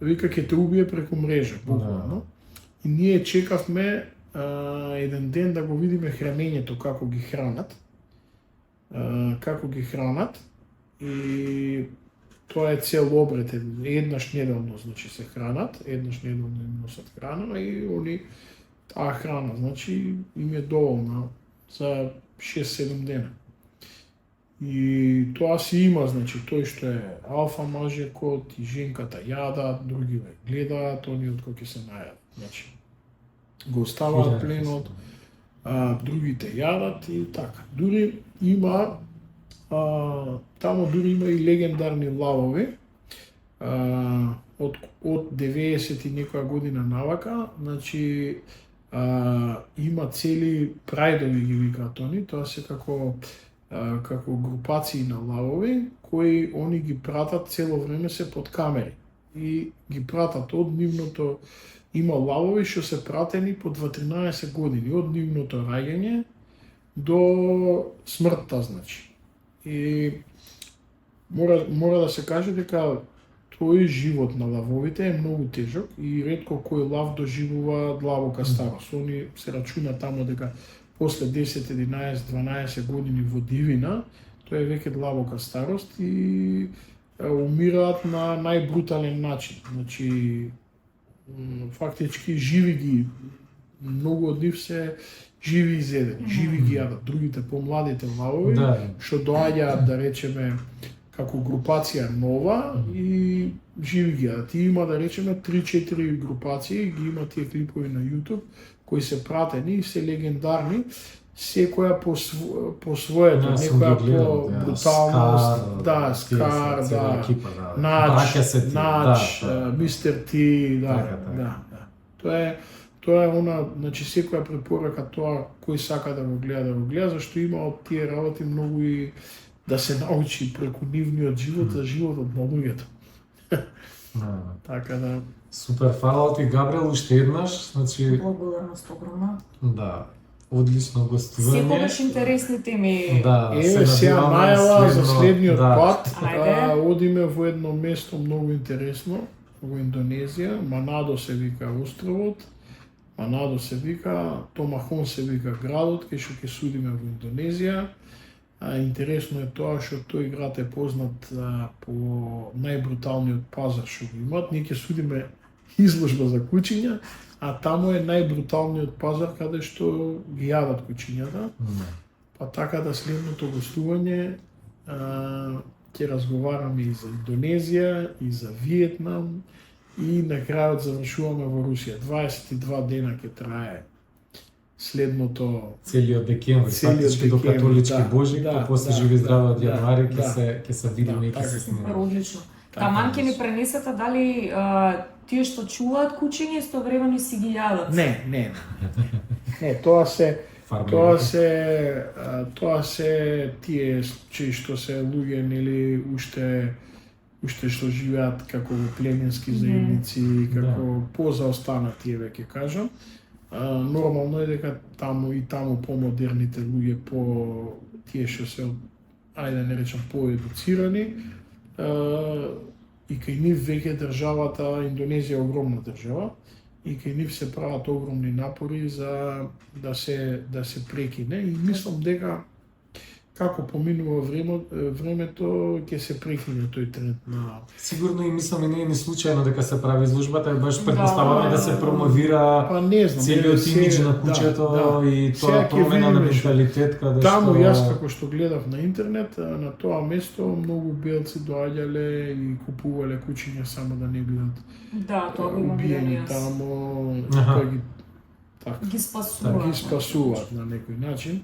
вика, ќе те убие преку мрежа, буквално. И ние чекавме еден ден да го видиме хранењето, како ги хранат. И тоа е цел обред, еднаш неделно, значи се хранат, еднаш неделно им носат храна и они таа храна, значи им е доволна за 6-7 дена. И тоа си има, значи тој што е алфа мажекот и женката јадат, други ве гледаат, они од кој ќе се најадат. Значи го оставаат пленот, другите јадат и така. Дури има таму дури има и легендарни лавови од 90 и некоја година навака, значи има цели прајдови ги викаат они, тоа се како групации на лавови кои они ги пратат цело време се под камери и ги пратат од нивното. Има лавови што се пратени по 12 години од нивното раѓање до смртта, значи. И мора да се каже дека тој живот на лавовите е многу тежок и ретко кој лав доживува длабока старост. Они се рачуна тамо дека после 10, 11, 12 години во дивина, тоа е веќе длабока старост и умираат на најбрутален начин. Значи, фактички живи ги, многу од нив се живи изедени, живи ги јадат. Другите помладите лавови, што доаѓаат, да речеме, како групација нова и живи ги јадат. И има, да речеме, 3-4 групации, ги има тие клипови на YouTube, кои се пратени и се легендарни, секоја по своето, некоја по бруталност, Скар, Нач, Мистер Ти, Тоа е она, значи секоја препорака тоа кој сака да го гледа, зашто има од тие работи многу и да се научи преку нивниот живот за животот на луѓето. Така да. Супер, фала ти, Габриел, уште еднаш, значи Благодарност огромна. да, одлично гостување. Секогаш интересни теми. Да, Еве сега најава за следниот пат. Ајде. Одиме во едно место многу интересно, во Индонезија, Манадо се вика островот. Манадо се вика, Томахон се вика градот, кај што ќе судиме во Индонезија. Интересно е тоа што тој град е познат по најбруталниот пазар што го имаат. Ние ќе судиме изложба за кучиња, а таму е најбруталниот пазар каде што ги јадат кучињата. Па така да следното гостување ќе разговараме и за Индонезија, и за Виетнам, и на крајот завршуваме во Русија. 22 дена ќе трае следното целиот декември, фактички до католички Божик, па после живи здраво од јануари ќе се видиме и ќе се Супер, снимаме. одлично. Таман ќе ни пренесете дали тие што чуваат кучиња истовремено си ги јадат. Не, тоа се тие случаи што се луѓе нели уште што живеат како во племенски заедници, како позаостанати, веќе кажам. Нормално е дека таму помодерните луѓе, тие што се, ајде не речам, поедуцирани, и кај нив веќе државата, Индонезија е огромна држава, и кај нив се прават огромни напори за да се прекине. И мислам дека како поминува времето, ќе се прекине тој тренд на... Сигурно и мислам и не е ни случајно дека се прави изложбата, е баш предпоставуваме да се промовира Па не знам, целиот се- имидж на куќето и тоа Сега ќе промена на видиме што- менталитет каде Таму што јас како што гледав на интернет, на тоа место многу белци доаѓале и купувале кучиња само да не бидат Да, тоа го имам видено убиени јас. таму, Аха. тоа ги така, Ги спасуваат. ги спасуваат на некој начин.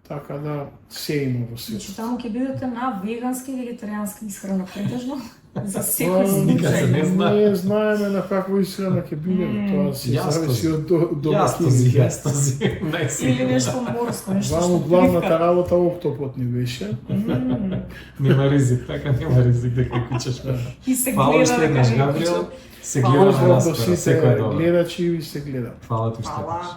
Така да се има во Значи светот. таму ќе бидете на вегански и вегетаријанска исхрана претежно за Па, секој никад се не случај. зна. Не знаеме на каква исхрана ќе бидеме, тоа се Јасно зависи си. од Јасно си, домакините. јасно си. Или Најсигурно. нешто морско, нешто Ваму што главната пливка. работа октопот ни беше. Нема ризик, така нема ризик дека куќаш. И се Фала гледа уште дека еднаш, не Габриел. кучат. Се Фала. гледаме Поздрав до наскоро, сите секој е добро. гледачи и се гледа. Фала ти уште Фала. еднаш.